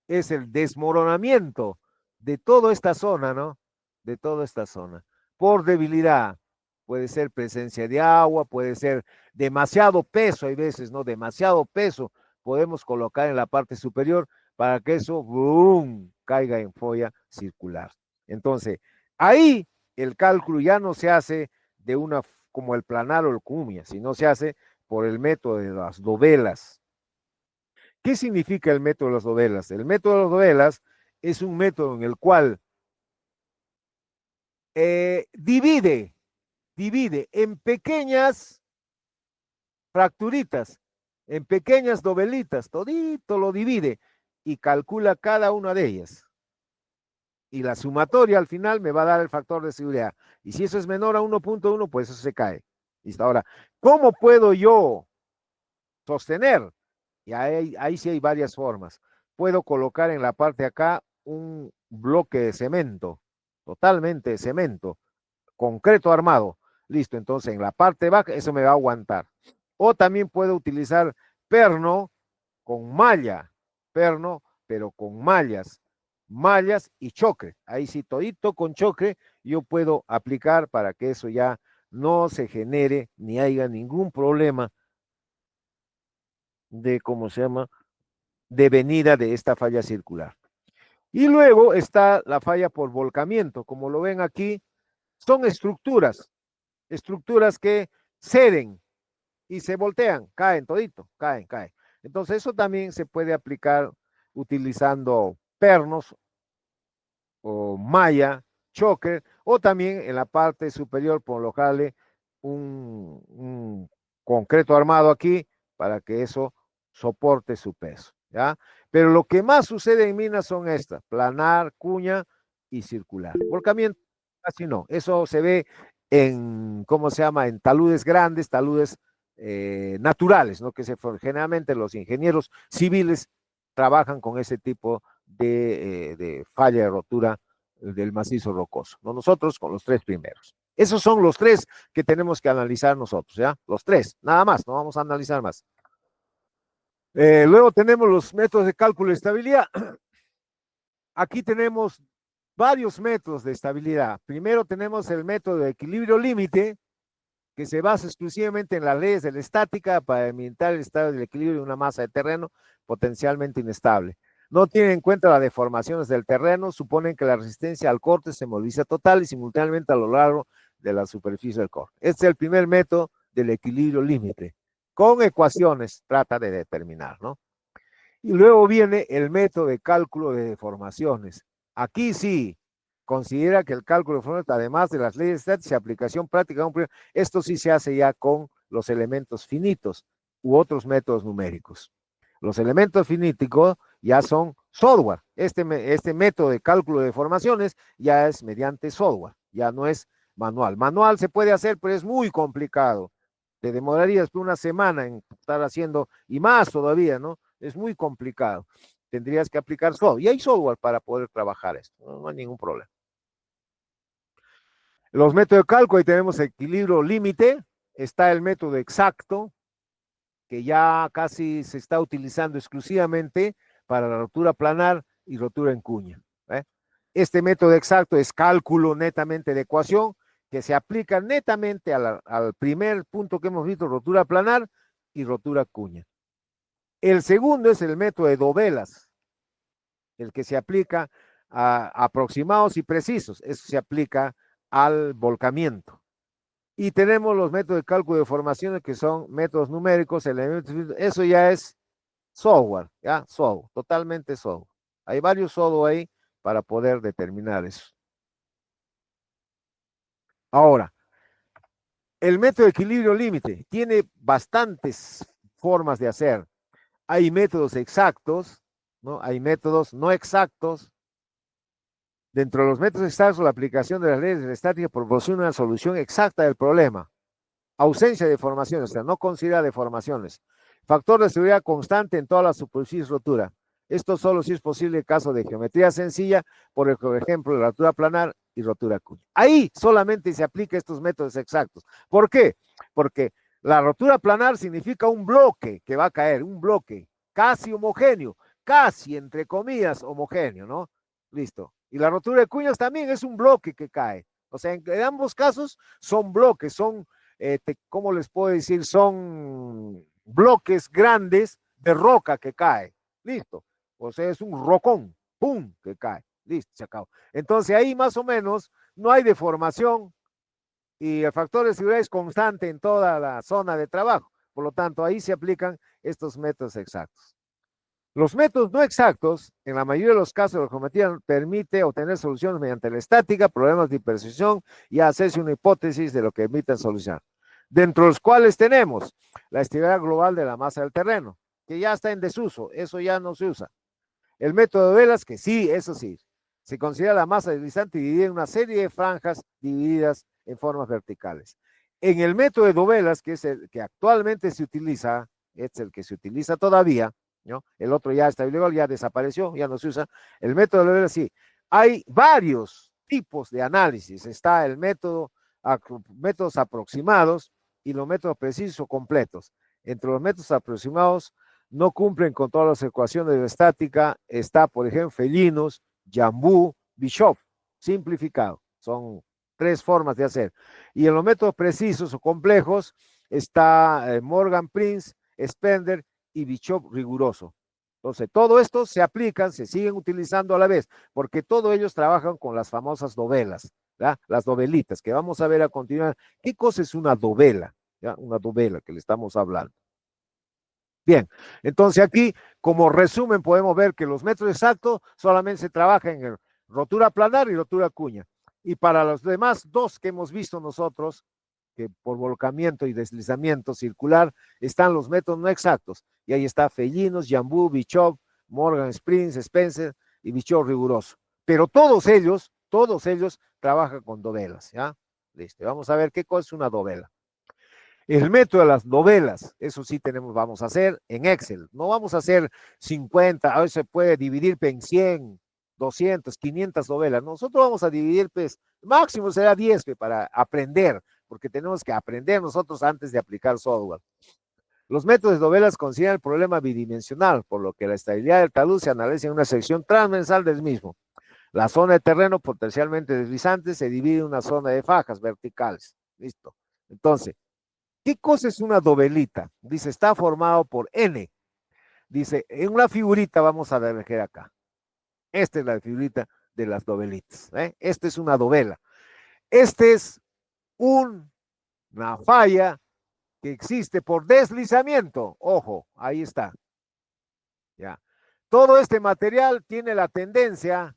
es el desmoronamiento de toda esta zona, ¿no? De toda esta zona. Por debilidad. Puede ser presencia de agua, puede ser demasiado peso, hay veces, ¿no? Demasiado peso podemos colocar en la parte superior para que eso, ¡boom!, caiga en folla circular. Entonces, ahí el cálculo ya no se hace de una, como el planar o el cumia, sino se hace por el método de las dovelas. ¿Qué significa el método de las dovelas? El método de las dovelas es un método en el cual divide en pequeñas fracturitas, en pequeñas dovelitas, todito lo divide y calcula cada una de ellas. Y la sumatoria al final me va a dar el factor de seguridad. Y si eso es menor a 1.1, pues eso se cae. Listo. Ahora, ¿cómo puedo yo sostener? Y ahí sí hay varias formas. Puedo colocar en la parte de acá un bloque de cemento, totalmente de cemento, concreto armado. Listo, entonces en la parte baja eso me va a aguantar. O también puedo utilizar perno con malla, perno, pero con mallas y choque. Ahí sí, todito con choque, yo puedo aplicar para que eso ya no se genere ni haya ningún problema de, ¿cómo se llama?, de venida de esta falla circular. Y luego está la falla por volcamiento. Como lo ven aquí, son estructuras que ceden y se voltean, caen todito, caen. Entonces eso también se puede aplicar utilizando pernos o malla, choker, o también en la parte superior colocarle un concreto armado aquí para que eso soporte su peso, ¿ya? Pero lo que más sucede en minas son estas, planar, cuña y circular. Volcamiento casi no, eso se ve en, ¿cómo se llama?, en taludes grandes, taludes naturales, ¿no? Generalmente los ingenieros civiles trabajan con ese tipo de falla de rotura del macizo rocoso, ¿no? Nosotros con los tres primeros. Esos son los tres que tenemos que analizar nosotros, ¿ya? Los tres, nada más, no vamos a analizar más. Luego tenemos los métodos de cálculo de estabilidad. Aquí tenemos varios métodos de estabilidad. Primero tenemos el método de equilibrio límite, que se basa exclusivamente en las leyes de la estática para delimitar el estado del equilibrio de una masa de terreno potencialmente inestable. No tienen en cuenta las deformaciones del terreno, suponen que la resistencia al corte se moviliza total y simultáneamente a lo largo de la superficie del corte. Este es el primer método del equilibrio límite. Con ecuaciones trata de determinar, ¿no? Y luego viene el método de cálculo de deformaciones. Aquí sí, considera que el cálculo de deformaciones, además de las leyes estáticas y aplicación práctica, esto sí se hace ya con los elementos finitos u otros métodos numéricos. Los elementos finitos ya son software. Este método de cálculo de deformaciones ya es mediante software, ya no es manual. Manual se puede hacer, pero es muy complicado. Te demorarías una semana en estar haciendo, y más todavía, ¿no? Es muy complicado. Tendrías que aplicar software. Y hay software para poder trabajar esto. No hay ningún problema. Los métodos de cálculo, ahí tenemos equilibrio límite. Está el método exacto, que ya casi se está utilizando exclusivamente para la rotura planar y rotura en cuña. Este método exacto es cálculo netamente de ecuación, que se aplica netamente al primer punto que hemos visto, rotura planar y rotura cuña. El segundo es el método de dovelas, el que se aplica a aproximados y precisos. Eso se aplica al volcamiento. Y tenemos los métodos de cálculo de deformaciones, que son métodos numéricos, elementos, eso ya es software, ya, software, totalmente software. Hay varios software ahí para poder determinar eso. Ahora, el método de equilibrio límite tiene bastantes formas de hacer. Hay métodos exactos, ¿no? Hay métodos no exactos. Dentro de los métodos exactos, la aplicación de las leyes de la estática proporciona una solución exacta del problema. Ausencia de deformaciones, o sea, no considera deformaciones. Factor de seguridad constante en todas las superficies de rotura. Esto solo si es posible en caso de geometría sencilla, por ejemplo, la rotura planar y rotura cuña. Ahí solamente se aplica estos métodos exactos. ¿Por qué? Porque la rotura planar significa un bloque que va a caer, un bloque casi homogéneo, casi entre comillas homogéneo, ¿no? Listo. Y la rotura de cuñas también es un bloque que cae. O sea, en ambos casos son bloques, son, ¿cómo les puedo decir? Son bloques grandes de roca que cae. Listo. O sea, es un rocón, ¡pum!, que cae. Listo, se acabó. Entonces ahí más o menos no hay deformación y el factor de seguridad es constante en toda la zona de trabajo. Por lo tanto, ahí se aplican estos métodos exactos. Los métodos no exactos, en la mayoría de los casos, la geometría permite obtener soluciones mediante la estática, problemas de hiperposición y hacerse una hipótesis de lo que permiten solucionar. Dentro de los cuales tenemos la estabilidad global de la masa del terreno, que ya está en desuso, eso ya no se usa. El método de velas, que sí, eso sí, se considera la masa deslizante dividida en una serie de franjas divididas en formas verticales. En el método de dovelas, que es el que actualmente se utiliza, es el que se utiliza todavía, ¿no? El otro ya está ilegal, ya desapareció, ya no se usa. El método de dovelas, sí. Hay varios tipos de análisis. Está el métodos aproximados y los métodos precisos o completos. Entre los métodos aproximados no cumplen con todas las ecuaciones de estática. Está, por ejemplo, Felinos, Jambú, Bishop, simplificado. Son tres formas de hacer. Y en los métodos precisos o complejos está Morgan Prince, Spender y Bishop riguroso. Entonces, todo esto se aplican, se siguen utilizando a la vez, porque todos ellos trabajan con las famosas dovelas, ¿verdad? Las dovelitas, que vamos a ver a continuación. ¿Qué cosa es una dovela? ¿Ya? Una dovela que le estamos hablando. Bien, entonces aquí, como resumen, podemos ver que los métodos exactos solamente se trabajan en rotura planar y rotura cuña. Y para los demás dos que hemos visto nosotros, que por volcamiento y deslizamiento circular, están los métodos no exactos. Y ahí está Fellinos, Jambú, Bishop, Morgan Springs, Spencer y Bishop riguroso. Pero todos ellos trabajan con dovelas, ¿ya? Listo. Vamos a ver qué cosa es una dovela. El método de las dovelas, eso sí vamos a hacer en Excel. No vamos a hacer 50, a veces se puede dividir en 100, 200, 500 dovelas. Nosotros vamos a dividir, pues, máximo será 10 para aprender, porque tenemos que aprender nosotros antes de aplicar software. Los métodos de dovelas consideran el problema bidimensional, por lo que la estabilidad del talud se analiza en una sección transversal del mismo. La zona de terreno potencialmente deslizante se divide en una zona de fajas verticales. Listo. Entonces, ¿qué cosa es una dovelita? Dice, está formado por N. Dice, en una figurita vamos a ver acá. Esta es la figurita de las dovelitas. Esta es una dovela. Este es una falla que existe por deslizamiento. Ojo, ahí está. Ya. Todo este material tiene la tendencia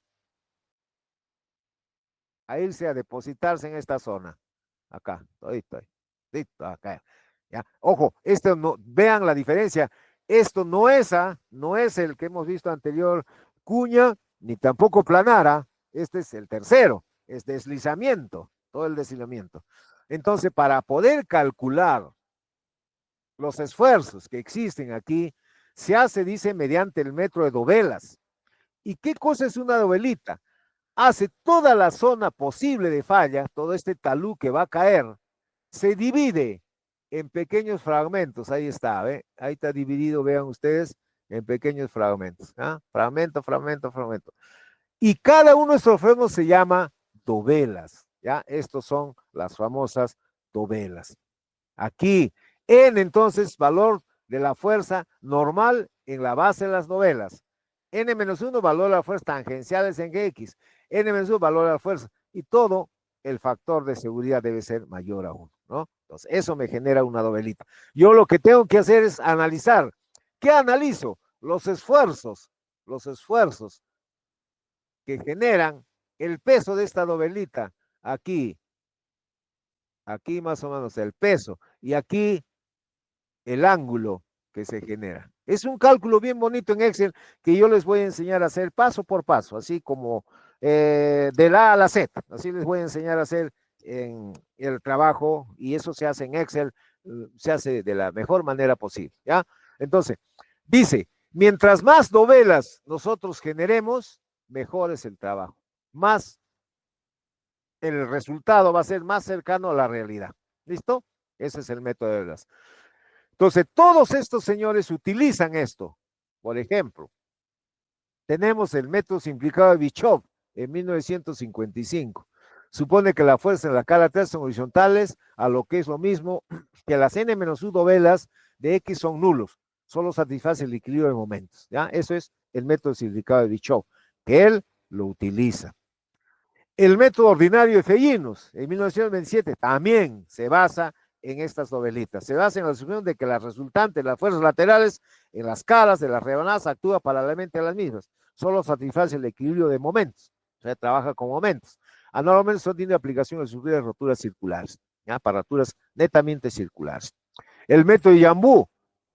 a irse a depositarse en esta zona. Acá, estoy, listo, acá. Ya. Ojo, esto no, vean la diferencia. Esto no es el que hemos visto anterior, cuña, ni tampoco planara. Este es el tercero, es deslizamiento, todo el deslizamiento. Entonces, para poder calcular los esfuerzos que existen aquí, se hace, dice, mediante el metro de dovelas. ¿Y qué cosa es una dovelita? Hace toda la zona posible de falla, todo este talud que va a caer, se divide en pequeños fragmentos. Ahí está, ¿ve? Ahí está dividido, vean ustedes, en pequeños fragmentos. ¿Ah? Fragmento, fragmento, fragmento. Y cada uno de estos fragmentos se llama dovelas. ¿Ya? Estos son las famosas dovelas. Aquí, en entonces, valor de la fuerza normal en la base de las novelas. N-1, valor de las fuerzas tangenciales en X. N-1, valor de la fuerza. Y todo el factor de seguridad debe ser mayor a 1, ¿no? Entonces, eso me genera una dovelita. Yo lo que tengo que hacer es analizar. ¿Qué analizo? Los esfuerzos que generan el peso de esta dovelita. Aquí más o menos el peso. Y aquí el ángulo que se genera. Es un cálculo bien bonito en Excel que yo les voy a enseñar a hacer paso por paso, así como de la A a la Z. Así les voy a enseñar a hacer en el trabajo y eso se hace en Excel, se hace de la mejor manera posible. ¿Ya? Entonces, dice, mientras más novelas nosotros generemos, mejor es el trabajo. Más el resultado va a ser más cercano a la realidad. ¿Listo? Ese es el método de las. Entonces, todos estos señores utilizan esto. Por ejemplo, tenemos el método simplificado de Bischoff en 1955. Supone que la fuerza en la cara lateral son horizontales, a lo que es lo mismo que las n-u dovelas de X son nulos. Solo satisface el equilibrio de momentos. ¿Ya? Eso es el método simplificado de Bischoff, que él lo utiliza. El método ordinario de Fellinos, en 1927, también se basa en estas novelitas. Se basa en la asunción de que las resultantes, las fuerzas laterales en las caras de las rebanadas actúan paralelamente a las mismas. Solo satisface el equilibrio de momentos. O sea, trabaja con momentos. Anualmente solo tiene aplicación en sufrir roturas circulares, ¿ya? Para roturas netamente circulares. El método de Yambú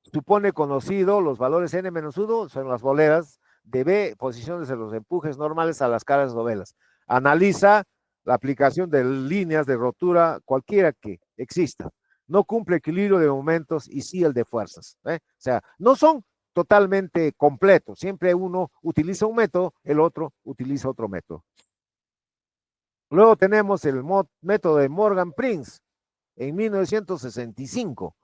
supone conocido los valores n-1, son las boleras, de B, posiciones de los empujes normales a las caras novelas. Analiza la aplicación de líneas de rotura cualquiera que exista. No cumple equilibrio de momentos y sí el de fuerzas. O sea, no son totalmente completos. Siempre uno utiliza un método, el otro utiliza otro método. Luego tenemos el método de Morgan Prince en 1965.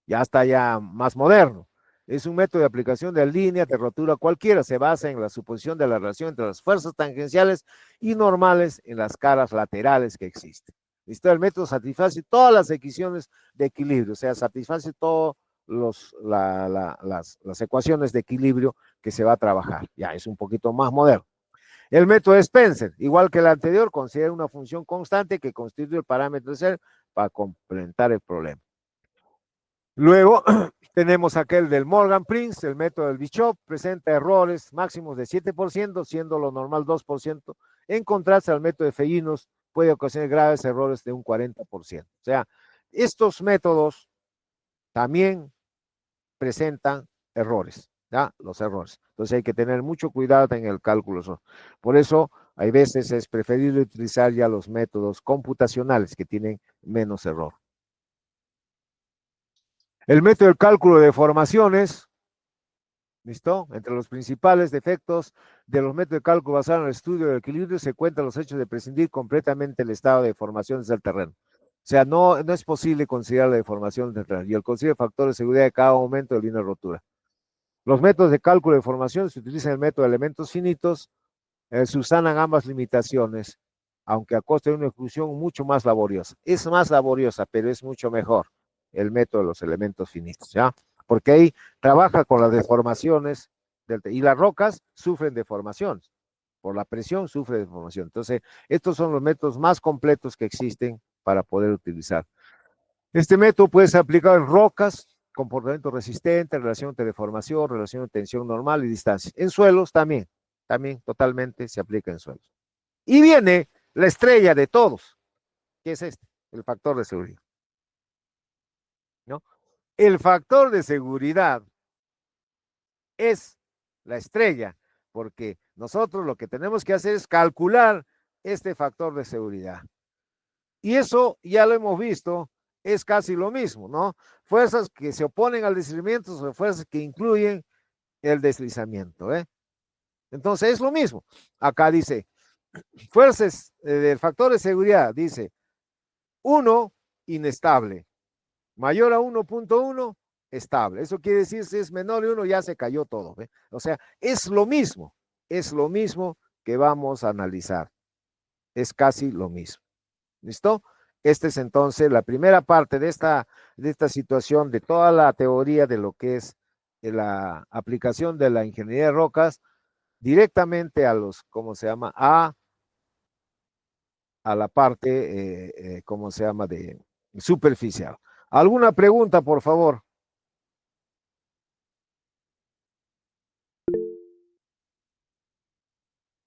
Ya está ya más moderno. Es un método de aplicación de línea de rotura cualquiera. Se basa en la suposición de la relación entre las fuerzas tangenciales y normales en las caras laterales que existen. ¿Listo? El método satisface todas las ecuaciones de equilibrio, o sea, satisface todas las ecuaciones de equilibrio que se va a trabajar. Ya es un poquito más moderno. El método de Spencer, igual que el anterior, considera una función constante que constituye el parámetro de ser para complementar el problema. Luego tenemos aquel del Morgan Prince, el método del Bischoff, presenta errores máximos de 7%, siendo lo normal 2%, en contraste al método de Fellinos, puede ocasionar graves errores de un 40%. O sea, estos métodos también presentan errores, ¿ya? Los errores. Entonces hay que tener mucho cuidado en el cálculo. Por eso hay veces es preferible utilizar ya los métodos computacionales que tienen menos error. El método de cálculo de deformaciones, ¿listo? Entre los principales defectos de los métodos de cálculo basados en el estudio del equilibrio se cuentan los hechos de prescindir completamente el estado de deformaciones del terreno. O sea, no es posible considerar la deformación del terreno y el considerar factor de seguridad de cada momento de línea de rotura. Los métodos de cálculo de deformación se utilizan el método de elementos finitos, subsanan ambas limitaciones, aunque a costa de una ejecución mucho más laboriosa. Es más laboriosa, pero es mucho mejor el método de los elementos finitos, ¿ya? Porque ahí trabaja con las deformaciones y las rocas sufren deformaciones. Por la presión sufre deformación. Entonces, estos son los métodos más completos que existen para poder utilizar. Este método puede ser aplicado en rocas, comportamiento resistente, relación entre deformación, relación de tensión normal y distancia. En suelos también totalmente se aplica en suelos. Y viene la estrella de todos, que es este, el factor de seguridad. ¿No? El factor de seguridad es la estrella, porque nosotros lo que tenemos que hacer es calcular este factor de seguridad. Y eso ya lo hemos visto, es casi lo mismo, ¿no? Fuerzas que se oponen al deslizamiento son fuerzas que incluyen el deslizamiento, ¿eh? Entonces es lo mismo. Acá dice, fuerzas del factor de seguridad, dice 1 inestable, mayor a 1.1 estable. Eso quiere decir si es menor de 1 ya se cayó todo, ¿eh? O sea, es lo mismo que vamos a analizar. Es casi lo mismo. ¿Listo? Esta es entonces la primera parte de esta situación, de toda la teoría de lo que es la aplicación de la ingeniería de rocas directamente a los, ¿cómo se llama? A la parte, ¿cómo se llama? De superficial. ¿Alguna pregunta, por favor?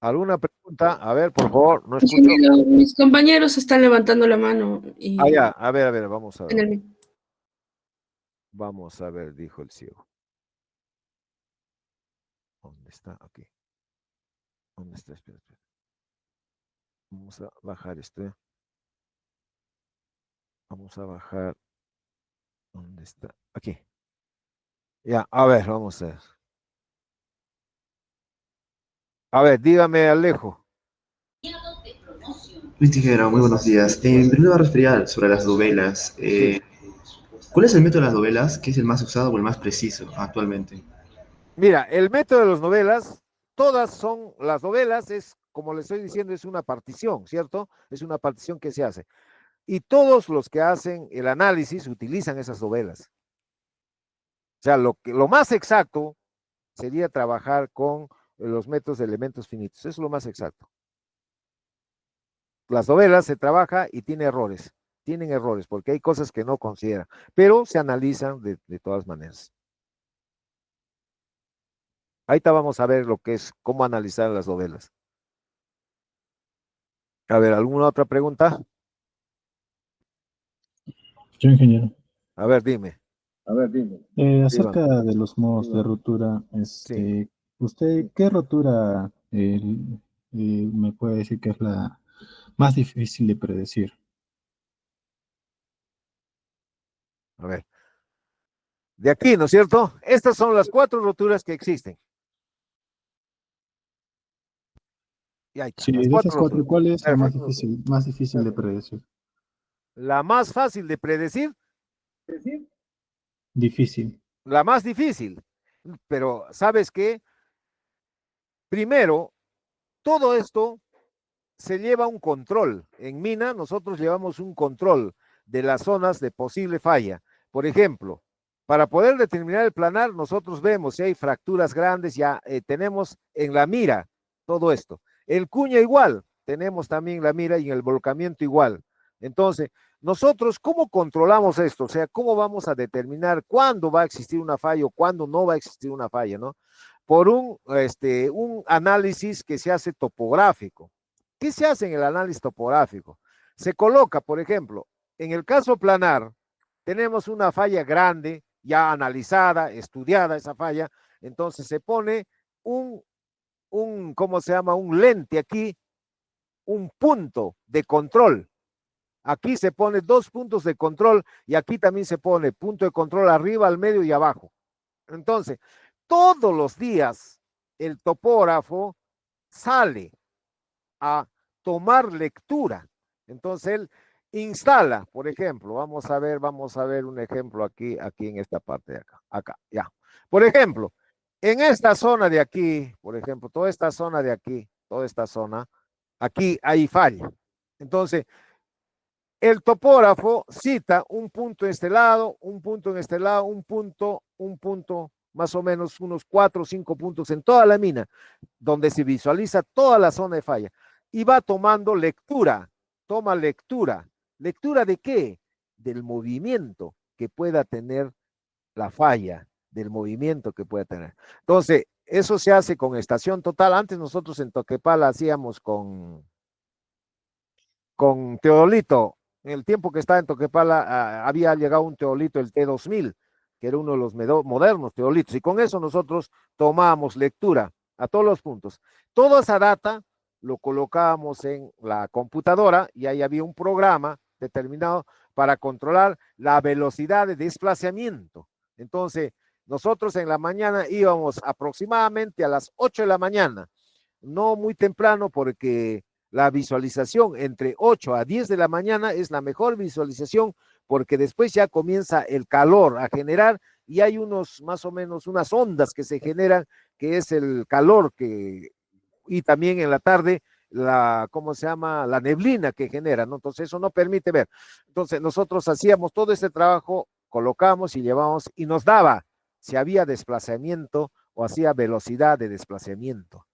¿Alguna pregunta? A ver, por favor, no escucho.
Mis compañeros están levantando la mano.
Ah, ya, a ver, vamos a ver.
En el...
Vamos a ver, dijo el ciego. ¿Dónde está? Aquí. ¿Dónde está? Espera. Vamos a bajar esto. Vamos a bajar. ¿Dónde está? Aquí. Ya, a ver, vamos a ver. A ver, dígame, Alejo.
Luis Tijera, muy buenos días. Primero va a referir sobre las dovelas.
Sí.
¿Cuál es el método de las dovelas que es el más usado o el más preciso actualmente?
Mira, el método de las novelas, todas son, las novelas es, como le estoy diciendo, es una partición, ¿cierto? Es una partición que se hace. Y todos los que hacen el análisis utilizan esas novelas. O sea, lo más exacto sería trabajar con los métodos de elementos finitos. Eso es lo más exacto. Las novelas se trabaja y tienen errores, porque hay cosas que no consideran, pero se analizan de todas maneras. Ahorita vamos a ver lo que es, cómo analizar las novelas. A ver, ¿alguna otra pregunta?
Yo, ingeniero.
A ver, dime.
Acerca de los modos de rotura,
Sí.
¿usted qué rotura me puede decir que es la más difícil de predecir?
A ver. De aquí, ¿no es cierto? Estas son las 4 roturas que existen. Y ahí está,
Sí,
las
de esas
4
cuatro,
roturas.
¿cuál es la
Perfecto.
más difícil de predecir?
La más fácil de predecir,
Difícil.
la más difícil. Pero, ¿sabes qué? Primero, todo esto se lleva un control. En mina nosotros llevamos un control de las zonas de posible falla. Por ejemplo, para poder determinar el planar, nosotros vemos si hay fracturas grandes, ya tenemos en la mira todo esto. El cuña igual, tenemos también la mira y en el volcamiento igual. Entonces, nosotros, ¿cómo controlamos esto? O sea, ¿cómo vamos a determinar cuándo va a existir una falla o cuándo no va a existir una falla, ¿no? Por un análisis que se hace topográfico. ¿Qué se hace en el análisis topográfico? Se coloca, por ejemplo, en el caso planar, tenemos una falla grande, ya analizada, estudiada esa falla, entonces se pone ¿cómo se llama? Un lente aquí un punto de control. Aquí se pone 2 puntos de control y aquí también se pone punto de control arriba, al medio y abajo. Entonces, todos los días el topógrafo sale a tomar lectura. Entonces él instala, por ejemplo, vamos a ver un ejemplo aquí en esta parte de acá, ya. Por ejemplo, en esta zona de aquí, por ejemplo, toda esta zona de aquí, toda esta zona, aquí hay falla. Entonces, el topógrafo cita un punto en este lado, un punto en este lado, un punto, más o menos unos 4 o 5 puntos en toda la mina, donde se visualiza toda la zona de falla. Y va tomando lectura, toma lectura. ¿Lectura de qué? Del movimiento que pueda tener la falla, del movimiento que pueda tener. Entonces, eso se hace con estación total. Antes nosotros en Toquepala hacíamos con teodolito. En el tiempo que estaba en Toquepala, había llegado un teodolito, el T2000, que era uno de los modernos teodolitos, y con eso nosotros tomábamos lectura a todos los puntos. Toda esa data lo colocábamos en la computadora y ahí había un programa determinado para controlar la velocidad de desplazamiento. Entonces, nosotros en la mañana íbamos aproximadamente a las 8 de la mañana, no muy temprano porque la visualización entre 8 a 10 de la mañana es la mejor visualización porque después ya comienza el calor a generar y hay más o menos unas ondas que se generan, que es el calor y también en la tarde ¿cómo se llama? La neblina que genera, ¿no? Entonces eso no permite ver. Entonces nosotros hacíamos todo este trabajo, colocamos y llevamos y nos daba si había desplazamiento o hacía velocidad de desplazamiento.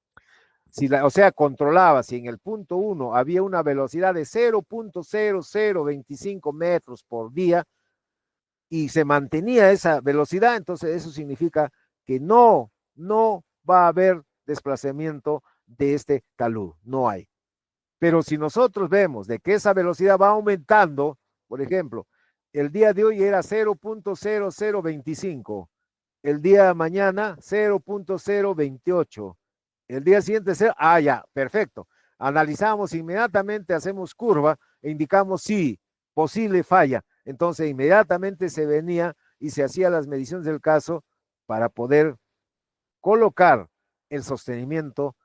O sea, controlaba si en el punto 1 había una velocidad de 0.0025 metros por día y se mantenía esa velocidad, entonces eso significa que no va a haber desplazamiento de este talud, no hay. Pero si nosotros vemos de que esa velocidad va aumentando, por ejemplo, el día de hoy era 0.0025, el día de mañana 0.028, el día siguiente, ya, perfecto. Analizamos inmediatamente, hacemos curva e indicamos sí, posible falla. Entonces, inmediatamente se venía y se hacía las mediciones del caso para poder colocar el sostenimiento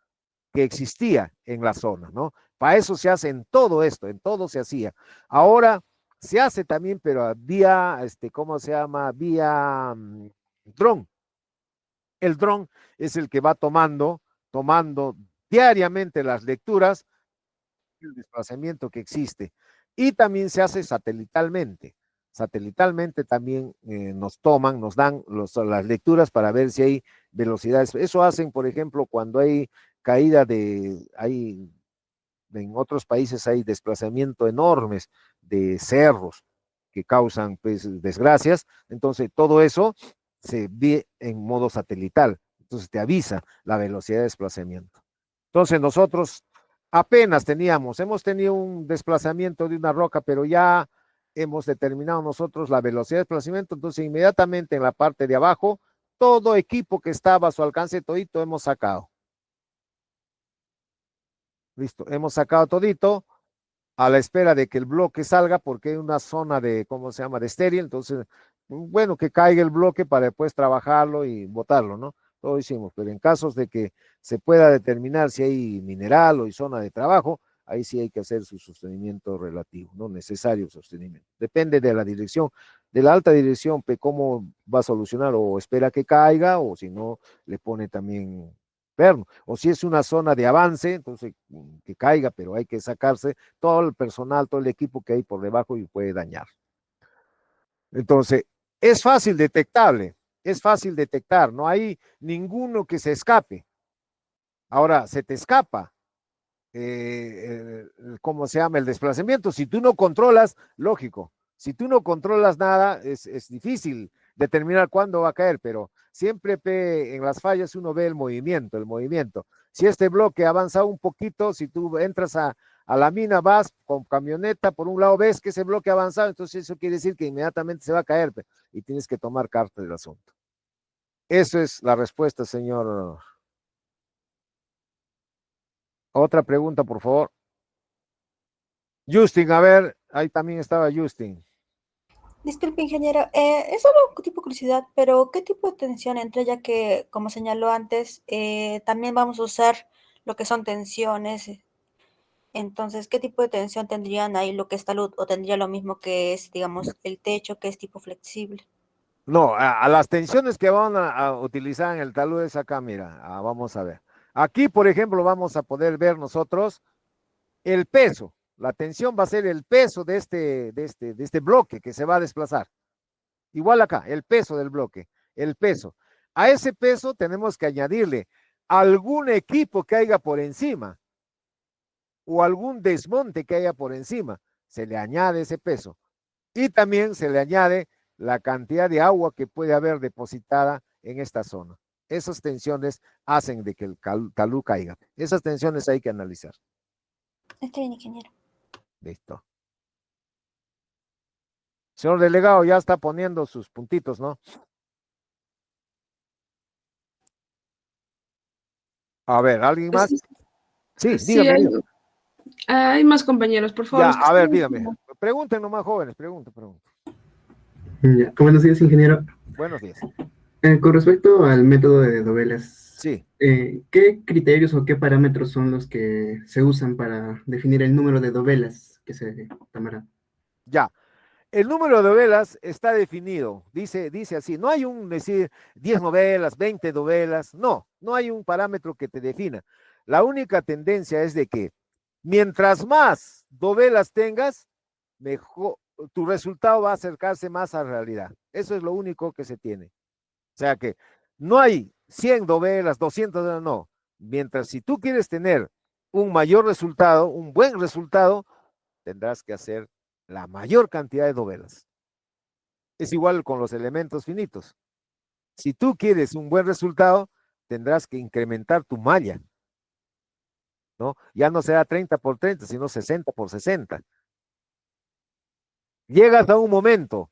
que existía en la zona, ¿no? Para eso se hace en todo esto, en todo se hacía. Ahora se hace también, pero vía, ¿cómo se llama? Vía dron. El dron es el que va tomando diariamente las lecturas, el desplazamiento que existe. Y también se hace satelitalmente. Satelitalmente también nos dan las lecturas para ver si hay velocidades. Eso hacen, por ejemplo, cuando hay caída en otros países hay desplazamiento enormes de cerros que causan pues, desgracias. Entonces, todo eso se ve en modo satelital. Entonces, te avisa la velocidad de desplazamiento. Entonces, nosotros apenas hemos tenido un desplazamiento de una roca, pero ya hemos determinado nosotros la velocidad de desplazamiento. Entonces, inmediatamente en la parte de abajo, todo equipo que estaba a su alcance, todito hemos sacado. Listo, hemos sacado todito a la espera de que el bloque salga porque hay una zona de, ¿cómo se llama?, de estéril. Entonces, bueno, que caiga el bloque para después trabajarlo y botarlo, ¿no? Todo hicimos, pero en casos de que se pueda determinar si hay mineral o hay zona de trabajo, ahí sí hay que hacer su sostenimiento relativo, ¿no? Necesario sostenimiento. Depende de la dirección, de la alta dirección, cómo va a solucionar o espera que caiga o si no, le pone también perno. O si es una zona de avance, entonces que caiga, pero hay que sacarse todo el personal, todo el equipo que hay por debajo y puede dañar. Entonces, es fácil detectable, es fácil detectar, no hay ninguno que se escape. Ahora, se te escapa, ¿cómo se llama? El desplazamiento. Si tú no controlas, lógico, si tú no controlas nada, es difícil determinar cuándo va a caer, pero siempre en las fallas uno ve el movimiento, el movimiento. Si este bloque avanza un poquito, si tú entras a la mina, vas con camioneta, por un lado ves que ese bloque ha avanzado, entonces eso quiere decir que inmediatamente se va a caer y tienes que tomar carta del asunto. Eso es la respuesta, señor. Otra pregunta, por favor. Justin, a ver, ahí también estaba Justin.
Disculpe, ingeniero, es solo tipo curiosidad, pero ¿qué tipo de tensión entre, ya que, como señaló antes, también vamos a usar lo que son tensiones? Entonces, ¿qué tipo de tensión tendrían ahí lo que es talud? ¿O tendría lo mismo que es, digamos, el techo, que es tipo flexible?
No, a las tensiones que van a utilizar en el talud es acá, mira, vamos a ver. Aquí, por ejemplo, vamos a poder ver nosotros el peso. La tensión va a ser el peso de este bloque que se va a desplazar. Igual acá, el peso del bloque, el peso. A ese peso tenemos que añadirle algún equipo que haya por encima o algún desmonte que haya por encima. Se le añade ese peso. Y también se le añade la cantidad de agua que puede haber depositada en esta zona. Esas tensiones hacen de que el talud caiga. Esas tensiones hay que analizar.
Está bien, ingeniero.
Listo. Señor delegado, ya está poniendo sus puntitos, ¿no? A ver, ¿alguien más? Sí,
Sí,
dígame.
hay más compañeros, por favor.
Ya,
los que
a ver,
están
dígame.
encima.
Pregunten nomás, jóvenes, pregunten.
Ya, buenos días, ingeniero.
Buenos días.
Con respecto al método de Dovelas,
Sí,
¿qué criterios o qué parámetros son los que se usan para definir el número de dovelas que se tomará?
ya. El número de novelas está definido, dice así, no hay un decir 10 novelas, 20 novelas, no hay un parámetro que te defina. La única tendencia es de que mientras más novelas tengas, mejor tu resultado va a acercarse más a la realidad. Eso es lo único que se tiene. O sea que no hay 100 novelas, 200 novelas, no. Mientras si tú quieres tener un mayor resultado, un buen resultado, tendrás que hacer la mayor cantidad de novelas. Es igual con los elementos finitos. Si tú quieres un buen resultado, tendrás que incrementar tu malla, ¿no? Ya no será 30 por 30, sino 60 por 60. Llegas a un momento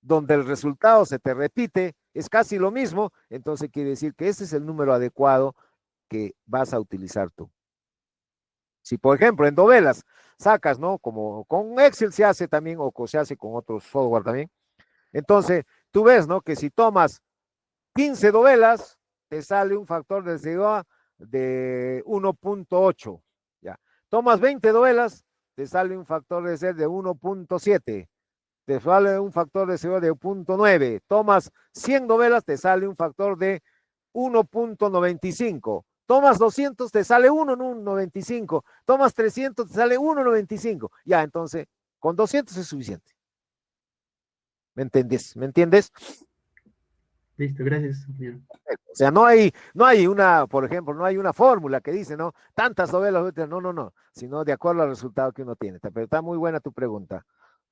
donde el resultado se te repite, es casi lo mismo, entonces quiere decir que ese es el número adecuado que vas a utilizar tú. Si, por ejemplo, en novelas sacas, ¿no? Como con Excel se hace también, o se hace con otros software también. Entonces, tú ves, ¿no? Que si tomas 15 novelas, te sale un factor de desigualdad de 1.8. Ya. Tomas 20 novelas, te sale un factor de ser de 1.7. Te sale un factor de desigualdad de 0.9. Tomas 100 novelas, te sale un factor de 1.95. Tomas 200, te sale 1.95. Tomas 300, te sale 1.95. Ya, entonces, con 200 es suficiente. ¿Me entiendes? ¿Me entiendes?
Listo, gracias, ingeniero.
O sea, no hay una, por ejemplo, no hay una fórmula que dice, ¿no? Tantas novelas, no, sino de acuerdo al resultado que uno tiene. Pero está muy buena tu pregunta.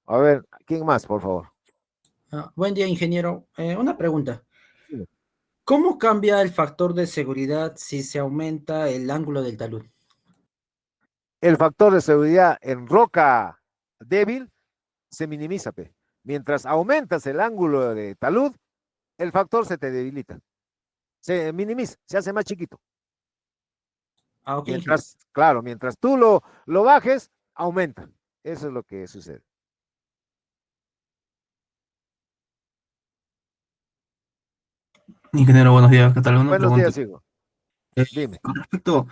A ver, ¿quién más, por favor?
Buen día, ingeniero. Una pregunta. ¿Cómo cambia el factor de seguridad si se aumenta el ángulo del talud?
El factor de seguridad en roca débil se minimiza, pe. Mientras aumentas el ángulo de talud, el factor se te debilita. Se minimiza, se hace más chiquito.
Ok, ingeniero.
Mientras tú lo bajes, aumenta. Eso es lo que sucede.
Ingeniero, buenos días, ¿qué tal? Una
Buenos
pregunta.
días, Hugo. Dime.
Con respecto,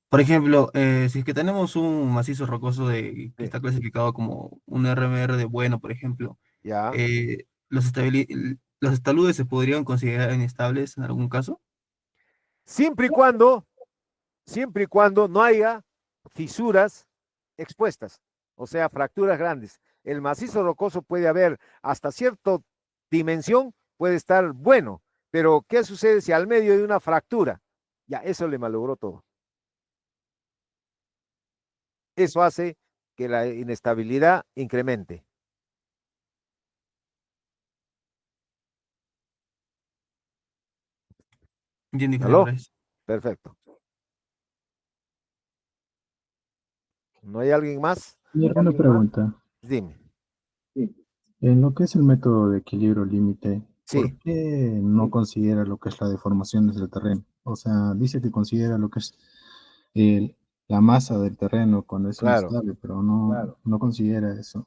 por ejemplo, si es que tenemos un macizo rocoso que
Sí.
está clasificado como un RMR de bueno, por ejemplo,
Ya.
¿los taludes se podrían considerar inestables en algún caso?
Siempre y cuando no haya fisuras expuestas, o sea, fracturas grandes. El macizo rocoso puede haber hasta cierta dimensión, puede estar bueno, pero ¿qué sucede si al medio hay una fractura? Ya, eso le malogró todo. Eso hace que la inestabilidad incremente.
Entiendo, ingeniero,
¿Aló?
gracias.
Perfecto. ¿No hay alguien más?
Y una pregunta.
Dime.
En lo que es el método de equilibrio límite,
Sí.
¿por qué no considera lo que es la deformación del terreno? O sea, dice que considera lo que es la masa del terreno cuando es
Claro,
inestable, pero no,
claro.
no considera eso.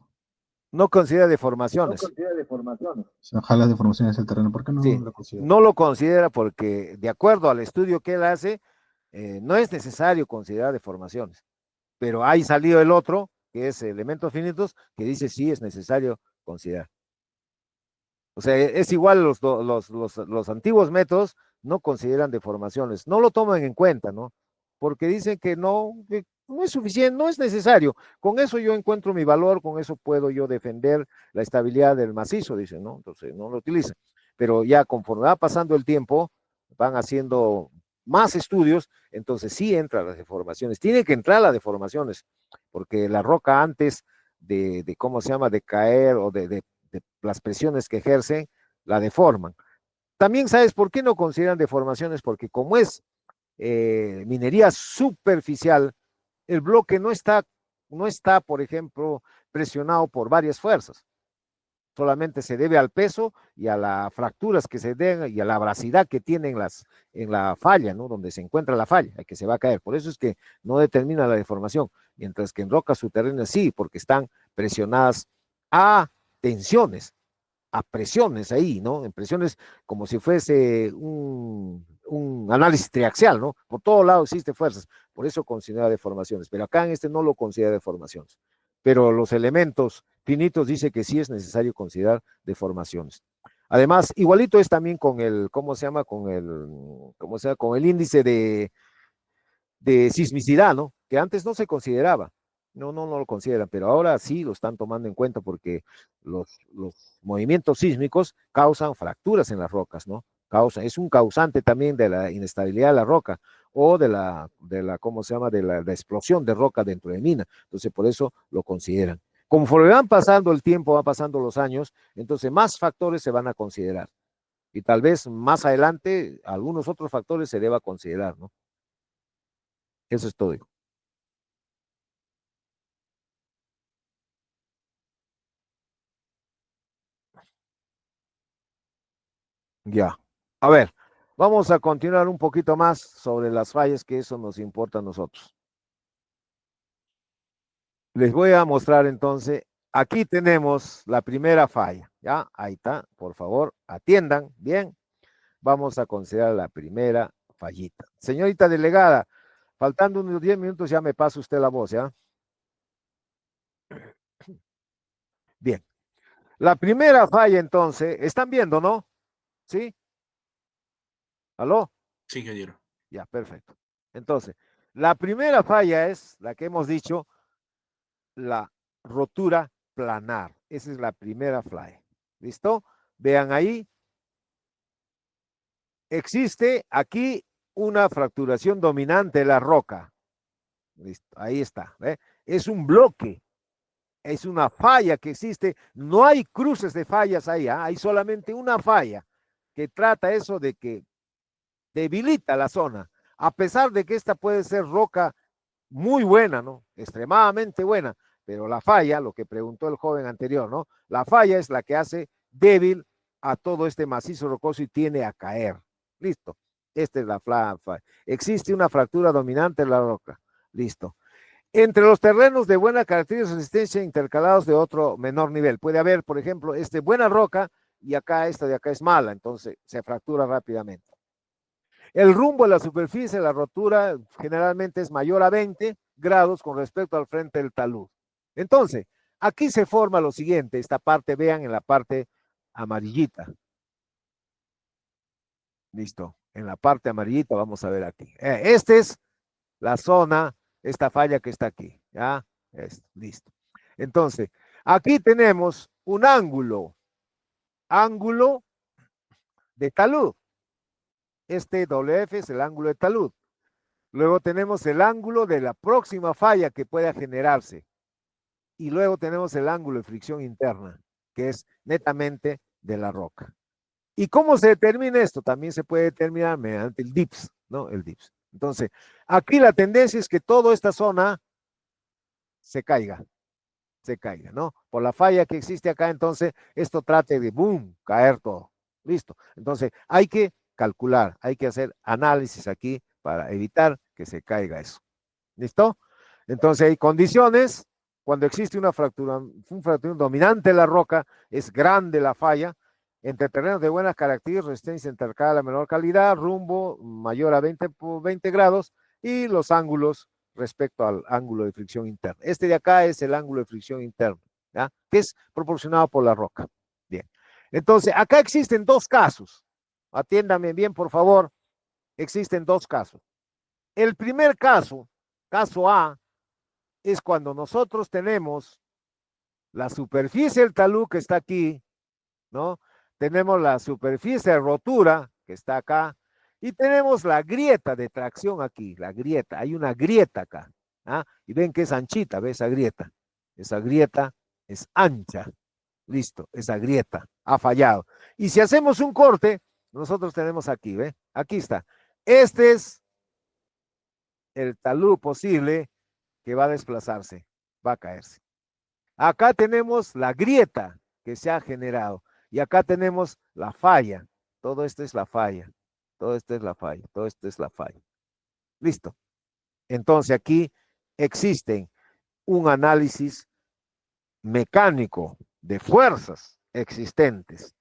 No considera deformaciones.
O sea, jala deformaciones del terreno, ¿por qué no
Sí,
lo considera?
no lo considera porque, de acuerdo al estudio que él hace, no es necesario considerar deformaciones. Pero hay salido el otro, que es elementos finitos, que dice sí es necesario considerar. O sea, es igual los antiguos métodos no consideran deformaciones, no lo toman en cuenta, ¿no? Porque dicen que no es suficiente, no es necesario. Con eso yo encuentro mi valor, con eso puedo yo defender la estabilidad del macizo, dicen, ¿no? Entonces no lo utilizan. Pero ya conforme va pasando el tiempo, van haciendo más estudios, entonces sí entran las deformaciones. Tiene que entrar las deformaciones, porque la roca antes de ¿cómo se llama?, de caer o de las presiones que ejercen, la deforman. También sabes por qué no consideran deformaciones, porque como es minería superficial, el bloque no está, por ejemplo, presionado por varias fuerzas. Solamente se debe al peso y a las fracturas que se den y a la abrasidad que tienen en la falla, ¿no? Donde se encuentra la falla, que se va a caer. Por eso es que no determina la deformación, mientras que en rocas subterráneas sí, porque están presionadas a tensiones, a presiones ahí, ¿no? En presiones como si fuese un análisis triaxial, ¿no? Por todo lado existen fuerzas, por eso considera deformaciones, pero acá en este no lo considera deformaciones. Pero los elementos finitos dice que sí es necesario considerar deformaciones. Además, igualito es también con el, ¿cómo se llama? Con el índice de sismicidad, ¿no? Que antes no se consideraba. No lo consideran, pero ahora sí lo están tomando en cuenta porque los movimientos sísmicos causan fracturas en las rocas, ¿no? Es un causante también de la inestabilidad de la roca o ¿cómo se llama? De la explosión de roca dentro de mina. Entonces, por eso lo consideran. Conforme van pasando el tiempo, van pasando los años, entonces más factores se van a considerar. Y tal vez más adelante algunos otros factores se deba considerar, ¿no? Eso es todo. Ya. A ver, vamos a continuar un poquito más sobre las fallas, que eso nos importa a nosotros. Les voy a mostrar entonces, aquí tenemos la primera falla, ¿ya? Ahí está, por favor, atiendan, bien. Vamos a considerar la primera fallita. Señorita delegada, faltando unos 10 minutos ya me pasa usted la voz, ¿ya? Bien. La primera falla entonces, ¿están viendo, no? ¿Sí? ¿Aló?
Sí, ingeniero.
Ya, perfecto. Entonces, la primera falla es la que hemos dicho, la rotura planar. Esa es la primera falla. ¿Listo? Vean ahí. Existe aquí una fracturación dominante de la roca. Listo, ahí está. ¿Ve? Es un bloque. Es una falla que existe. No hay cruces de fallas ahí. ¿Ah? Hay solamente una falla que trata eso de que debilita la zona. A pesar de que esta puede ser roca muy buena, ¿no? Extremadamente buena, pero la falla, lo que preguntó el joven anterior, ¿no? La falla es la que hace débil a todo este macizo rocoso y tiene a caer. Listo. Esta es la falla. Existe una fractura dominante en la roca. Listo. Entre los terrenos de buena característica y resistencia intercalados de otro menor nivel. Puede haber, por ejemplo, buena roca y acá esta de acá es mala, entonces se fractura rápidamente. El rumbo de la superficie de la rotura generalmente es mayor a 20 grados con respecto al frente del talud. Entonces, aquí se forma lo siguiente, esta parte, vean en la parte amarillita. Listo, en la parte amarillita vamos a ver aquí. Esta es la zona, esta falla que está aquí, ¿ya? Listo. Entonces, aquí tenemos un ángulo de talud. Este WF es el ángulo de talud. Luego tenemos el ángulo de la próxima falla que pueda generarse. Y luego tenemos el ángulo de fricción interna, que es netamente de la roca. ¿Y cómo se determina esto? También se puede determinar mediante el DIPS, ¿no? El DIPS. Entonces, aquí la tendencia es que toda esta zona se caiga, ¿no? Por la falla que existe acá, entonces, esto trate de, boom, caer todo. Listo. Entonces, hay que calcular, hay que hacer análisis aquí para evitar que se caiga eso. ¿Listo? Entonces hay condiciones. Cuando existe una fractura, un fractura dominante de la roca, es grande la falla, entre terrenos de buenas características, resistencia intercalada a la menor calidad, rumbo mayor a 20 por 20 grados y los ángulos respecto al ángulo de fricción interna. Este de acá es el ángulo de fricción interna, ¿ya? Que es proporcionado por la roca. Bien. Entonces, acá existen dos casos. Atiéndame bien, por favor. Existen dos casos. El primer caso, caso A, es cuando nosotros tenemos la superficie del talud que está aquí, ¿no? Tenemos la superficie de rotura que está acá y tenemos la grieta de tracción aquí, la grieta, hay una grieta acá, ¿ah? Y ven que es anchita, ¿ves esa grieta? Esa grieta es ancha, listo, esa grieta ha fallado. Y si hacemos un corte, nosotros tenemos aquí, ¿ve? Aquí está. Este es el talud posible que va a desplazarse, va a caerse. Acá tenemos la grieta que se ha generado y acá tenemos la falla. Todo esto es la falla, todo esto es la falla, todo esto es la falla. Listo. Entonces aquí existen un análisis mecánico de fuerzas existentes.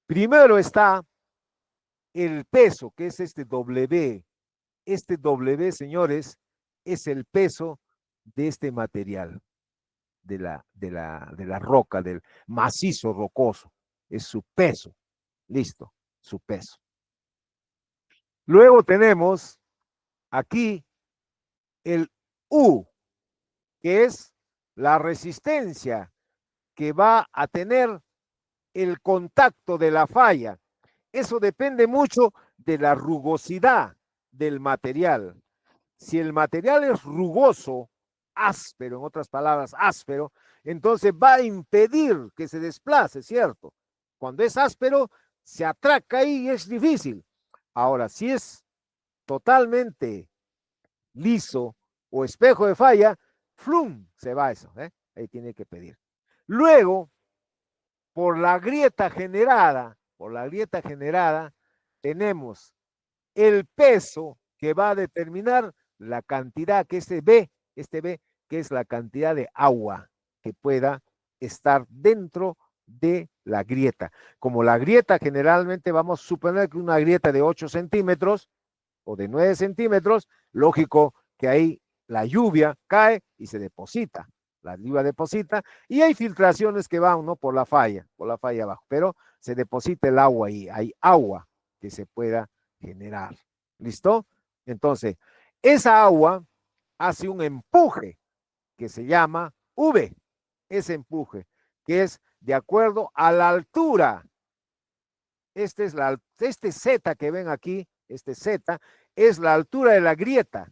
Primero está el peso, que es este W. Este W, señores, es el peso de este material, de la roca, del macizo rocoso. Es su peso. Listo, su peso. Luego tenemos aquí el U, que es la resistencia que va a tener el contacto de la falla. Eso depende mucho de la rugosidad del material. Si el material es rugoso, áspero, en otras palabras, áspero, entonces va a impedir que se desplace, ¿cierto? Cuando es áspero, se atraca ahí y es difícil. Ahora, si es totalmente liso o espejo de falla, ¡flum! Se va eso, ¿eh? Ahí tiene que pedir. Luego, por la grieta generada, tenemos el peso que va a determinar la cantidad que este B, que es la cantidad de agua que pueda estar dentro de la grieta. Como la grieta generalmente vamos a suponer que una grieta de 8 centímetros o de 9 centímetros, lógico que ahí la lluvia cae y se deposita. La lluvia deposita y hay filtraciones que van, ¿no? Por la falla abajo, pero se deposita el agua ahí, hay agua que se pueda generar. ¿Listo? Entonces, esa agua hace un empuje que se llama V, ese empuje, que es de acuerdo a la altura. Este Z que ven aquí, este Z, es la altura de la grieta.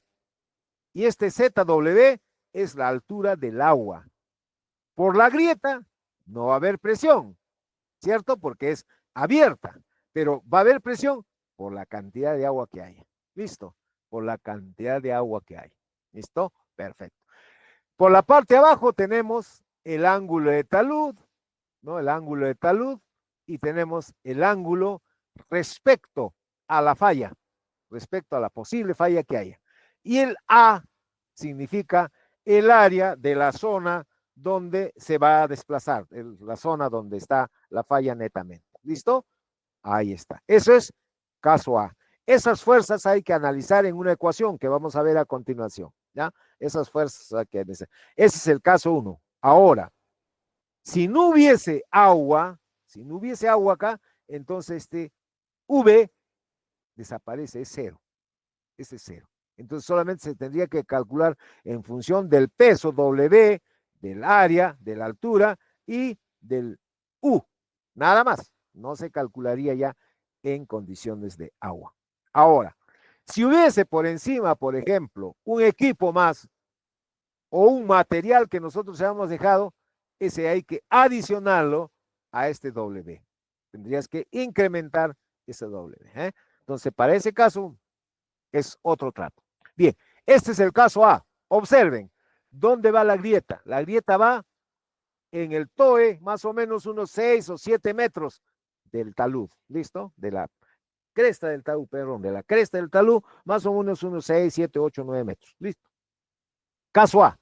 Y este ZW es la altura del agua. Por la grieta no va a haber presión, ¿cierto? Porque es abierta, pero va a haber presión por la cantidad de agua que haya. ¿Listo? Por la cantidad de agua que hay. ¿Listo? Perfecto. Por la parte de abajo tenemos el ángulo de talud, ¿no? El ángulo de talud y tenemos el ángulo respecto a la falla, respecto a la posible falla que haya. Y el A significa el área de la zona donde se va a desplazar, la zona donde está la falla netamente. ¿Listo? Ahí está. Eso es caso A. Esas fuerzas hay que analizar en una ecuación que vamos a ver a continuación, ¿ya? Esas fuerzas hay que analizar. Ese es el caso 1. Ahora, si no hubiese agua acá, entonces este V desaparece, es cero. Ese es cero. Entonces solamente se tendría que calcular en función del peso W, del área, de la altura y del U. Nada más. No se calcularía ya en condiciones de agua. Ahora, si hubiese por encima, por ejemplo, un equipo más o un material que nosotros hayamos dejado, ese hay que adicionarlo a este W. Tendrías que incrementar ese W. Entonces, para ese caso, es otro trato. Bien, este es el caso A. Observen, ¿dónde va la grieta? La grieta va en el TOE, más o menos unos 6 o 7 metros del talud. ¿Listo? De la cresta del talud, perdón, de la cresta del talud, más o menos unos 6, 7, 8, 9 metros. ¿Listo? Caso A.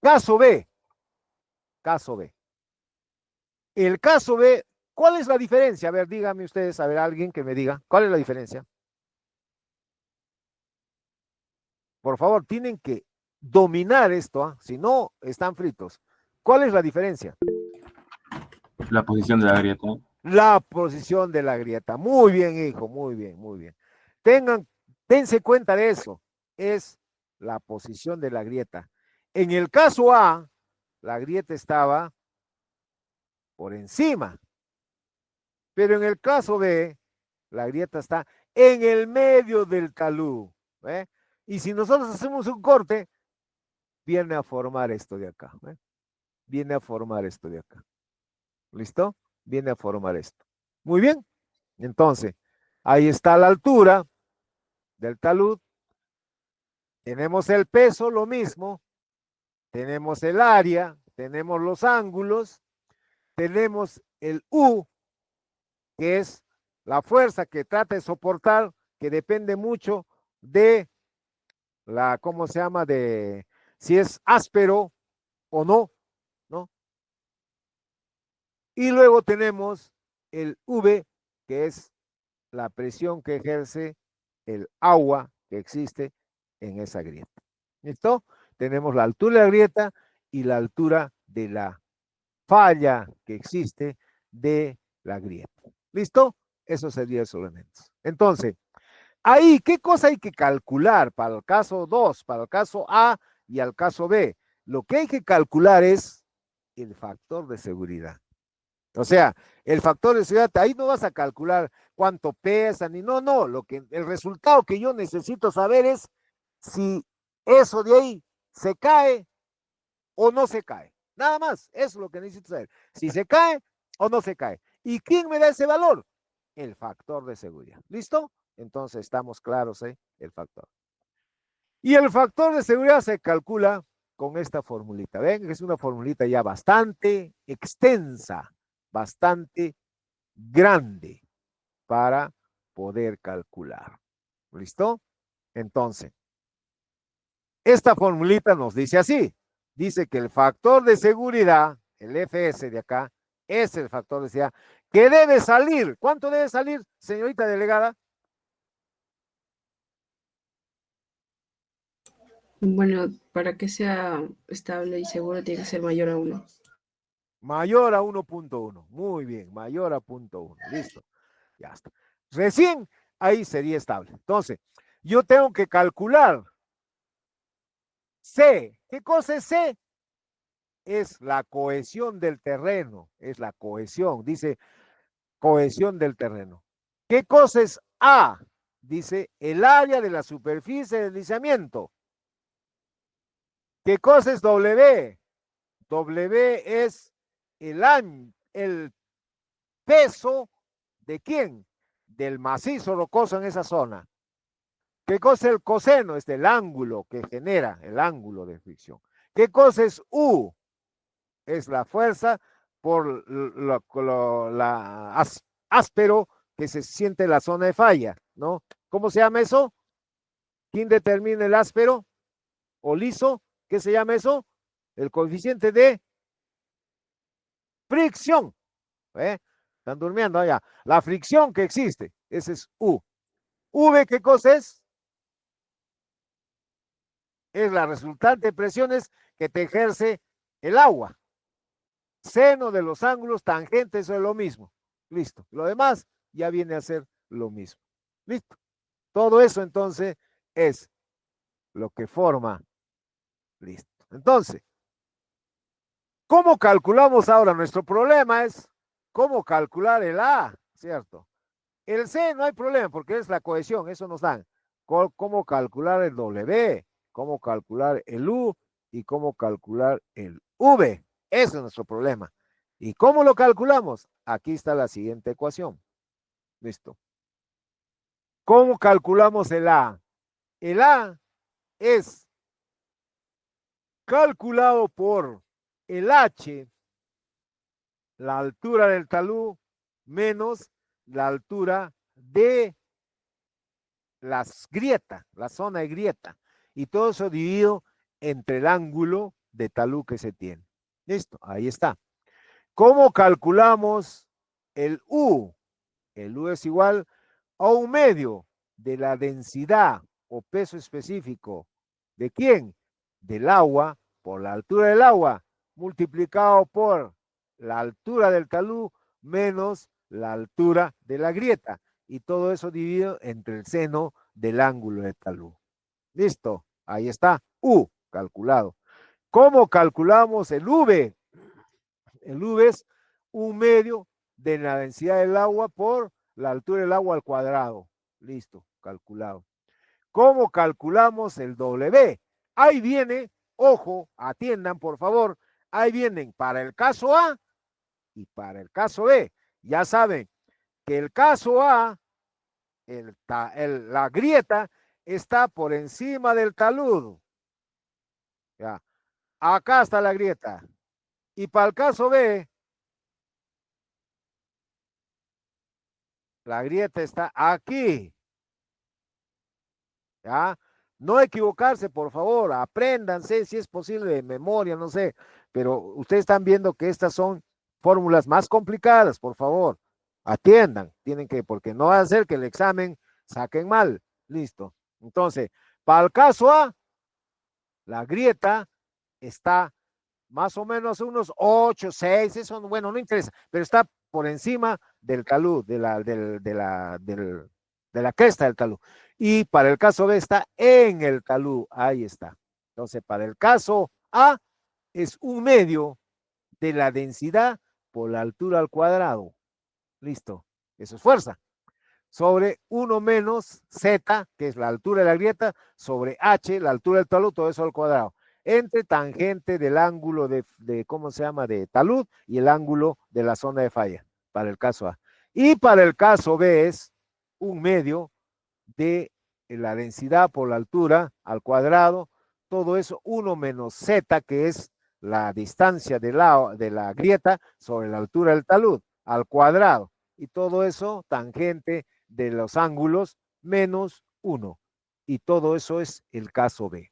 Caso B. Caso B. El caso B, ¿cuál es la diferencia? A ver, díganme ustedes, a ver, alguien que me diga, ¿cuál es la diferencia? Por favor, tienen que dominar esto, ¿ah? Si no, están fritos. ¿Cuál es la diferencia?
La posición de la grieta.
La posición de la grieta. Muy bien, hijo, muy bien, muy bien. Dense cuenta de eso. Es la posición de la grieta. En el caso A, la grieta estaba por encima. Pero en el caso B, la grieta está en el medio del talud. ¿Eh? Y si nosotros hacemos un corte, viene a formar esto de acá. ¿Eh? Viene a formar esto de acá. ¿Listo? Viene a formar esto. Muy bien. Entonces, ahí está la altura del talud. Tenemos el peso, lo mismo. Tenemos el área, tenemos los ángulos, tenemos el U, que es la fuerza que trata de soportar, que depende mucho de la, ¿cómo se llama? De si es áspero o no, ¿no? Y luego tenemos el V, que es la presión que ejerce el agua que existe en esa grieta. ¿Listo? Tenemos la altura de la grieta y la altura de la falla que existe de la grieta. ¿Listo? Esos serían los elementos. Entonces, ahí, ¿qué cosa hay que calcular para el caso 2, para el caso A y al caso B? Lo que hay que calcular es el factor de seguridad. O sea, el factor de seguridad, ahí no vas a calcular cuánto pesa, ni no, el resultado que yo necesito saber es si eso de ahí se cae o no se cae. Nada más, eso es lo que necesito saber. Si se cae o no se cae. ¿Y quién me da ese valor? El factor de seguridad. ¿Listo? Entonces estamos claros, el factor. Y el factor de seguridad se calcula con esta formulita. Ven, es una formulita ya bastante extensa, bastante grande para poder calcular. ¿Listo? Entonces, esta formulita nos dice así. Dice que el factor de seguridad, el FS de acá, es el factor de seguridad que debe salir. ¿Cuánto debe salir, señorita delegada?
Bueno, para que sea estable y seguro tiene que ser mayor a 1.
Mayor a 1.1. Muy bien, mayor a 0.1. Listo. Ya está. Recién ahí sería estable. Entonces, yo tengo que calcular C. ¿Qué cosa es C? Es la cohesión del terreno. Es la cohesión. Dice cohesión del terreno. ¿Qué cosa es A? Dice el área de la superficie de deslizamiento. ¿Qué cosa es W? W es el peso de quién? Del macizo rocoso en esa zona. ¿Qué cosa es el coseno? Es el ángulo que genera, el ángulo de fricción. ¿Qué cosa es U? Es la fuerza por áspero que se siente en la zona de falla, ¿no? ¿Cómo se llama eso? ¿Quién determina el áspero o liso? ¿Qué se llama eso? El coeficiente de fricción. Están durmiendo allá. La fricción que existe, ese es U. V, ¿qué cosa es? Es la resultante de presiones que te ejerce el agua. Seno de los ángulos tangentes, eso es lo mismo. Listo. Lo demás ya viene a ser lo mismo. Listo. Todo eso entonces es lo que forma. Listo. Entonces, ¿cómo calculamos ahora? Nuestro problema es cómo calcular el A, ¿cierto? El C no hay problema porque es la cohesión, eso nos dan. ¿Cómo calcular el W? ¿Cómo calcular el U? Y cómo calcular el V. Ese es nuestro problema. ¿Y cómo lo calculamos? Aquí está la siguiente ecuación. Listo. ¿Cómo calculamos el A? El A es calculado por el H, la altura del talud, menos la altura de las grietas, la zona de grieta. Y todo eso dividido entre el ángulo de talud que se tiene. Listo, ahí está. ¿Cómo calculamos el U? El U es igual a 1/2 de la densidad o peso específico. ¿De quién? Del agua, por la altura del agua, multiplicado por la altura del talud menos la altura de la grieta. Y todo eso dividido entre el seno del ángulo de talud. Listo, ahí está. U, calculado. ¿Cómo calculamos el V? El V es 1/2 de la densidad del agua por la altura del agua al cuadrado. Listo, calculado. ¿Cómo calculamos el W? Ahí viene, ojo, atiendan por favor, ahí vienen para el caso A y para el caso B. Ya saben que el caso A, la grieta está por encima del talud. Ya. Acá está la grieta. Y para el caso B, la grieta está aquí. ¿Ya? No equivocarse, por favor, apréndanse si es posible de memoria, no sé, pero ustedes están viendo que estas son fórmulas más complicadas, por favor, atiendan, tienen que, porque no va a ser que el examen saquen mal, listo. Entonces, para el caso A, la grieta está más o menos unos 8, 6, eso, bueno, no interesa, pero está por encima del talud, de la cresta del talud. Y para el caso B está en el talud, ahí está. Entonces, para el caso A es 1/2 de la densidad por la altura al cuadrado. Listo, eso es fuerza. Sobre 1 menos Z, que es la altura de la grieta, sobre H, la altura del talud, todo eso al cuadrado. Entre tangente del ángulo de ¿cómo se llama? De talud y el ángulo de la zona de falla, para el caso A. Y para el caso B es 1/2 de la densidad por la altura al cuadrado, todo eso 1 menos Z, que es la distancia de la grieta sobre la altura del talud, al cuadrado. Y todo eso tangente de los ángulos menos 1. Y todo eso es el caso B.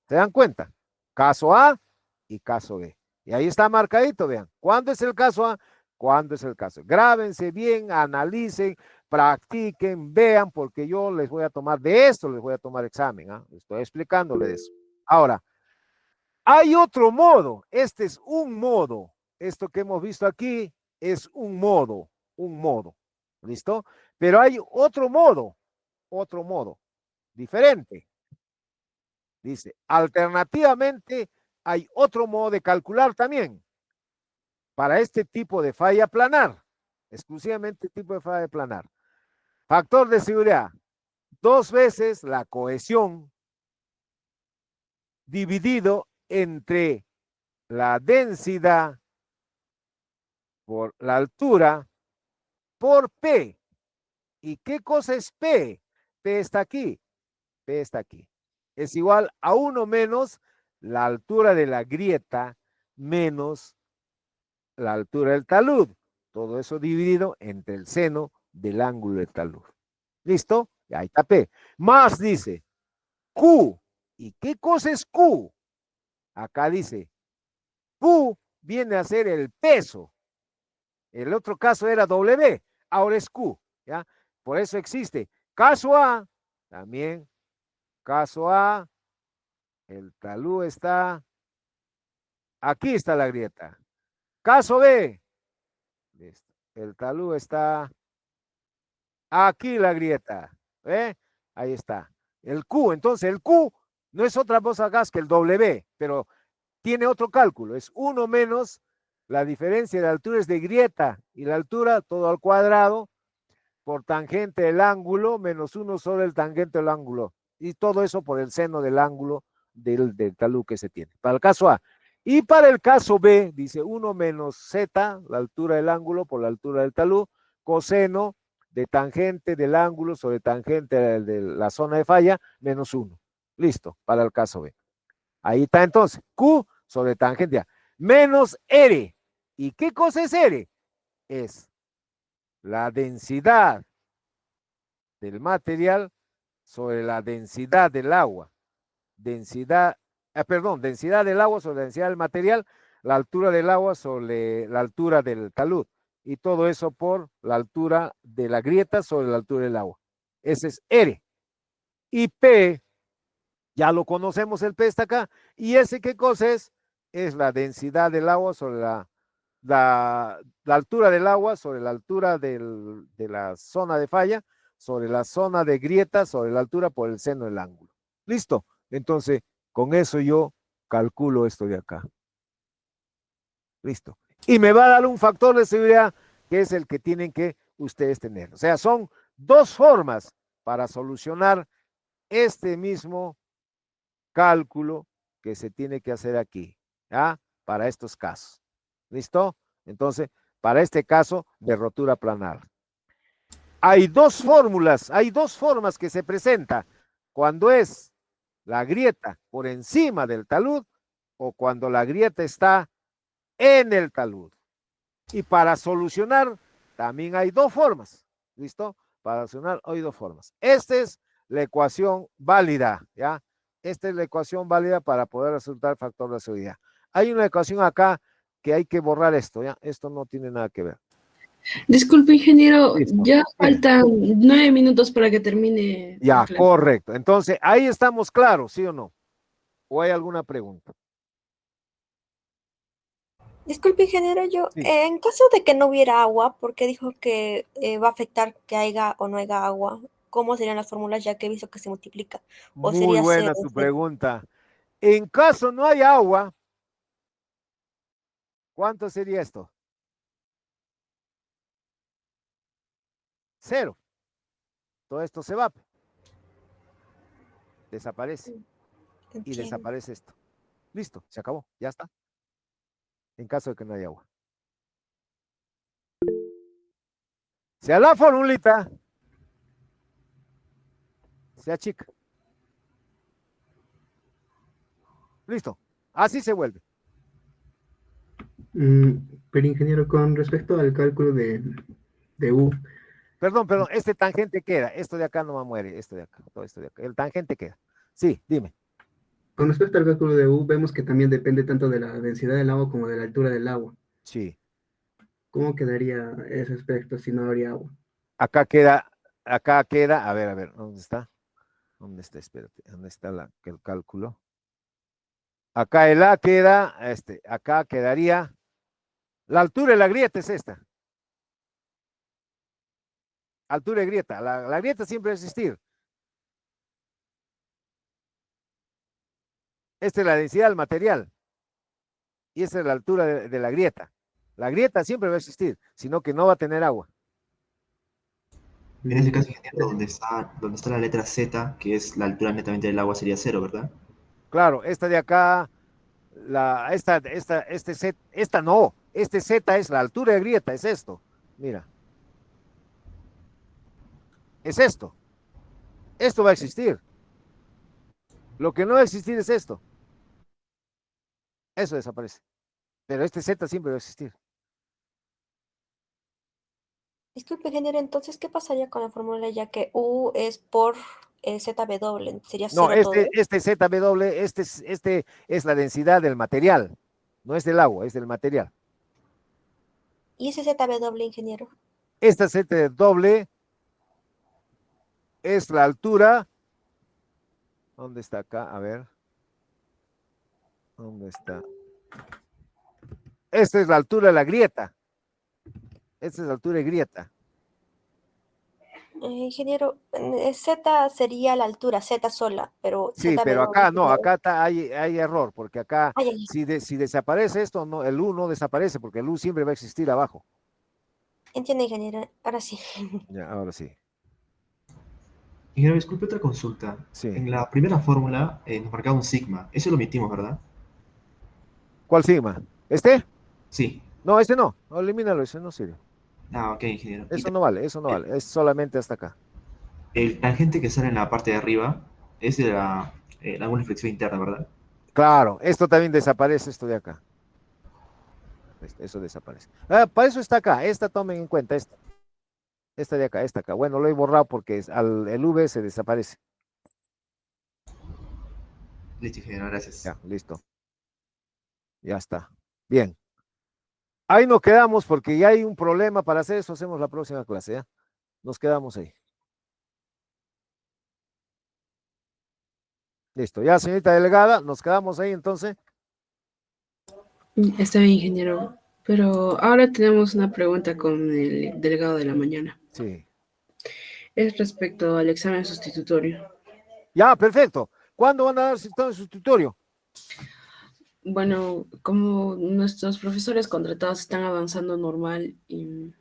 ¿Se dan cuenta? Caso A y caso B. Y ahí está marcadito, vean. ¿Cuándo es el caso A? ¿Cuándo es el caso? Grábense bien, analicen, practiquen, vean, porque yo les voy a tomar de esto, les voy a tomar examen. Estoy explicándoles eso. Ahora, hay otro modo. Este es un modo. Esto que hemos visto aquí es un modo. ¿Listo? Pero hay otro modo diferente. Dice, alternativamente hay otro modo de calcular también para este tipo de falla planar, exclusivamente tipo de falla planar. Factor de seguridad, 2 veces la cohesión dividido entre la densidad por la altura por P. ¿Y qué cosa es P? P está aquí. P está aquí. Es igual a 1 menos la altura de la grieta menos la altura del talud. Todo eso dividido entre el seno del ángulo del talud. ¿Listo? Y ahí está P. Más dice Q. ¿Y qué cosa es Q? Acá dice Q viene a ser el peso. El otro caso era W, ahora es Q. ¿Ya? Por eso existe caso A, también caso A, el talud está, aquí está la grieta. Caso B, el talud está aquí la grieta. Ahí está. El Q, entonces el Q no es otra cosa acá que el W, pero tiene otro cálculo. Es 1 menos la diferencia de alturas de grieta y la altura todo al cuadrado por tangente del ángulo menos 1 sobre el tangente del ángulo. Y todo eso por el seno del ángulo del talud que se tiene. Para el caso A. Y para el caso B, dice 1 menos Z, la altura del ángulo por la altura del talud, coseno de tangente del ángulo sobre tangente de la zona de falla, menos 1. Listo, para el caso B. Ahí está entonces, Q sobre tangente A, menos R. ¿Y qué cosa es R? Es la densidad del material sobre la densidad del agua. Densidad perdón, densidad del agua sobre la densidad del material, la altura del agua sobre la altura del talud, y todo eso por la altura de la grieta sobre la altura del agua. Ese es R. Y P, ya lo conocemos, el P está acá, y ese, ¿qué cosa es? Es la densidad del agua sobre la altura del agua sobre la altura de la zona de falla, sobre la zona de grieta, sobre la altura por el seno del ángulo. ¿Listo? Entonces, con eso yo calculo esto de acá. Listo. Y me va a dar un factor de seguridad que es el que tienen que ustedes tener. O sea, son dos formas para solucionar este mismo cálculo que se tiene que hacer aquí, ¿ya? Para estos casos. ¿Listo? Entonces, para este caso de rotura planar. Hay dos fórmulas, hay dos formas que se presenta cuando es la grieta por encima del talud o cuando la grieta está en el talud. Y para solucionar también hay dos formas. ¿Listo? Para solucionar hay dos formas. Esta es la ecuación válida, ¿ya? Esta es la ecuación válida para poder resultar el factor de seguridad. Hay una ecuación acá que hay que borrar esto, ¿ya? Esto no tiene nada que ver.
Disculpe, ingeniero,
Listo.
ya faltan 9 minutos para que termine. la
Ya,
clase.
correcto. Entonces, ahí estamos claros, ¿sí o no? ¿O hay alguna pregunta?
Disculpe, ingeniero,
Sí.
en caso de que no hubiera agua, porque dijo que va a afectar que haya o no haya agua, ¿cómo serían las fórmulas ya que he visto que se multiplica? ¿O
Muy
sería
buena
cero?
tu pregunta. En caso no haya agua, ¿cuánto sería esto? Cero. Todo esto se va. Desaparece. Y
Entiendo.
desaparece esto. Listo, se acabó, ya está. En caso de que no haya agua. Sea la formulita, sea chica. Listo, así se vuelve.
Pero ingeniero, con respecto al cálculo de U,
Perdón, este tangente queda. Esto de acá no me muere, esto de acá, todo esto de acá. El tangente queda. Sí, dime.
con respecto al cálculo de U, vemos que también depende tanto de la densidad del agua como de la altura del agua.
Sí.
¿Cómo quedaría ese aspecto si no habría agua?
Acá queda, a ver, ¿dónde está? ¿Dónde está? Espérate, ¿dónde está el cálculo? Acá el A queda, acá quedaría, la altura de la grieta es esta. Altura de grieta, la grieta siempre va a existir. Esta es la densidad del material. Y esta es la altura de la grieta. La grieta siempre va a existir, sino que no va a tener agua.
En ese caso, ingeniero, donde está la letra Z, que es la altura netamente del agua, sería cero, ¿verdad?
Claro, esta de acá, esta no, este Z es la altura de grieta, es esto. Mira. Es esto. Esto va a existir. Lo que no va a existir es esto. Eso desaparece. Pero este Z siempre va a existir.
Disculpe, ingeniero, entonces, ¿qué pasaría con la fórmula ya que U es por ZW? ¿Sería
No,
cero todo?
este ZW, este es la densidad del material. No es del agua, es del material.
¿Y ese ZW, ingeniero?
Esta ZW es la altura. ¿Dónde está acá? A ver. ¿Dónde está? Esta es la altura de la grieta. Esta es la altura de grieta.
Ingeniero, Z sería la altura, Z sola, pero
Sí,
ZW.
pero acá no,
ingeniero.
acá hay error, porque acá
Ay, ay,
si desaparece esto, no, el U no desaparece, porque el U siempre va a existir abajo.
entiende, ingeniero, ahora sí.
Ya, ahora sí.
Ingeniero, disculpe otra consulta.
Sí.
En la primera fórmula nos marcaba un sigma. Eso lo omitimos, ¿verdad?
¿Cuál sigma? ¿Este?
Sí.
No, este no. No, elimínalo, ese no sirve.
Ah, ok, ingeniero.
Eso no vale, eso no vale. Es solamente hasta acá.
El tangente que sale en la parte de arriba es de el ángulo de flexión interna, ¿verdad?
Claro, esto también desaparece, esto de acá. Eso desaparece. Para eso está acá. Esta tomen en cuenta, esta. Esta de acá, esta acá. Bueno, lo he borrado porque el V se desaparece.
Listo, ingeniero, gracias.
Ya, listo. Ya está. Bien. Ahí nos quedamos porque ya hay un problema para hacer eso. Hacemos la próxima clase, ¿ya? Nos quedamos ahí. Listo. Ya, señorita delegada, nos quedamos ahí entonces.
Está bien, ingeniero. Pero ahora tenemos una pregunta con el delegado de la mañana.
Sí.
Es respecto al examen sustitutorio.
Ya, perfecto. ¿Cuándo van a dar citado sustitutorio?
Bueno, como nuestros profesores contratados están avanzando normal y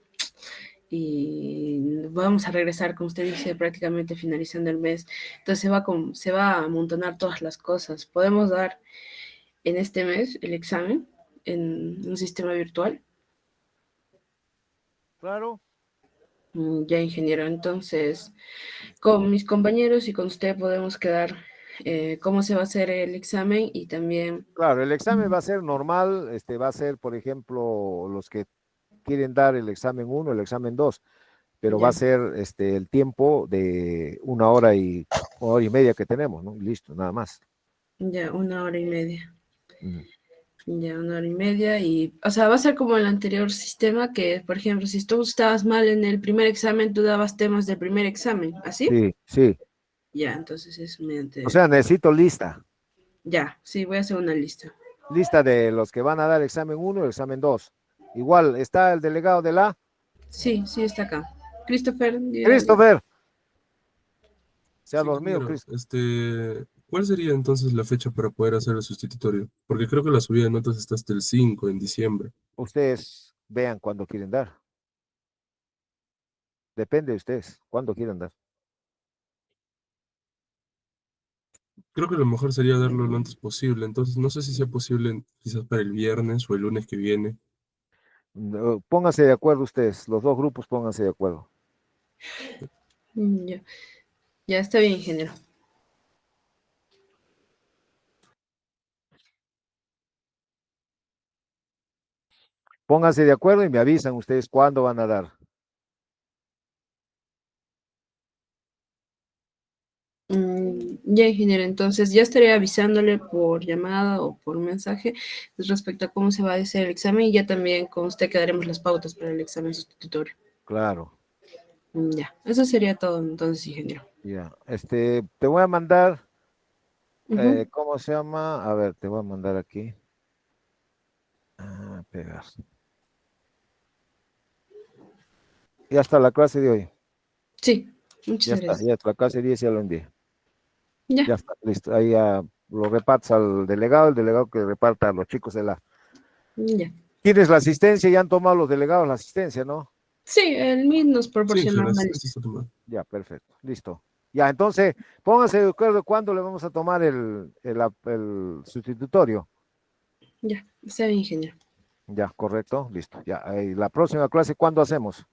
vamos a regresar, como usted dice, prácticamente finalizando el mes, entonces se va a amontonar todas las cosas. ¿Podemos dar en este mes el examen en un sistema virtual?
Claro.
Ya, ingeniero. Entonces, con mis compañeros y con usted podemos quedar cómo se va a hacer el examen y también...
Claro, el examen va a ser normal, va a ser, por ejemplo, los que quieren dar el examen 1, el examen 2, pero va a
Ya,
ser el tiempo de 1 hora y media que tenemos, ¿no? Listo, nada más.
ya, 1 hora y media.
Ujú.
Ya, 1 hora y media y, o sea, va a ser como el anterior sistema que, por ejemplo, si tú estabas mal en el primer examen, tú dabas temas del primer examen, ¿así?
Sí, sí.
Ya, entonces es
O
mediante...
sea, necesito lista.
Ya, sí, voy a hacer una lista.
Lista de los que van a dar examen 1 y el examen 2. Igual, está el delegado de la
Sí, sí, está acá. Christopher,
Christopher. Se ha
Sí,
dormido,
ingeniero,
Christopher.
¿cuál sería entonces la fecha para poder hacer el sustitutorio? Porque creo que la subida de notas está hasta el 5 en diciembre.
Ustedes vean cuándo quieren dar. Depende de ustedes, cuándo quieren dar.
Creo que lo mejor sería darlo lo antes posible, entonces no sé si sea posible quizás para el viernes o el lunes que viene.
No, pónganse de acuerdo ustedes, los dos grupos pónganse de acuerdo.
Ya, ya está bien, ingeniero.
Pónganse de acuerdo y me avisan ustedes cuándo van a dar.
Ya, ingeniero, entonces ya estaré avisándole por llamada o por mensaje respecto a cómo se va a hacer el examen y ya también con usted quedaremos las pautas para el examen sustitutorio.
Claro,
Ya, eso sería todo entonces, ingeniero.
ya. Te voy a mandar,
Ujú.
¿cómo se llama? A ver, te voy a mandar aquí. Pegar. Ya está la clase de hoy.
Sí,
Ya
muchas
está,
gracias.
ya está, la clase 10 ya lo envié.
Ya,
Ya está, listo. Ahí ya lo repartes al delegado, el delegado que reparta a los chicos de la.
ya.
¿Tienes la asistencia? Ya han tomado los delegados la asistencia, ¿no?
Sí, el MIT nos
Sí,
proporcionó
ingeniero,
una
sí
lista.
está tomado.
Ya, perfecto, listo. Ya, entonces, pónganse de acuerdo cuándo le vamos a tomar el sustitutorio.
Ya, está bien, ingeniero.
Ya, correcto, listo. Ya, la próxima clase, ¿cuándo hacemos?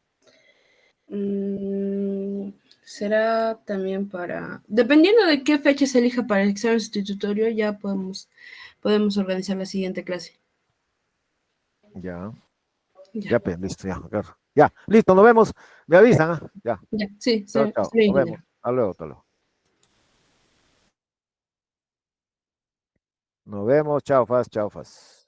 Será también para, dependiendo de qué fecha se elija para el examen sustitutorio, ya podemos organizar la siguiente clase.
Ya,
Ya,
ya, pues, listo, ya, agarro. Ya, listo, nos vemos. Me avisan, ¿ah? Ya,
ya, sí,
chao,
está
chao,
bien,
nos vemos.
ingeniero.
Hasta luego, hasta luego. Nos vemos, chao, Faz, chao, Faz.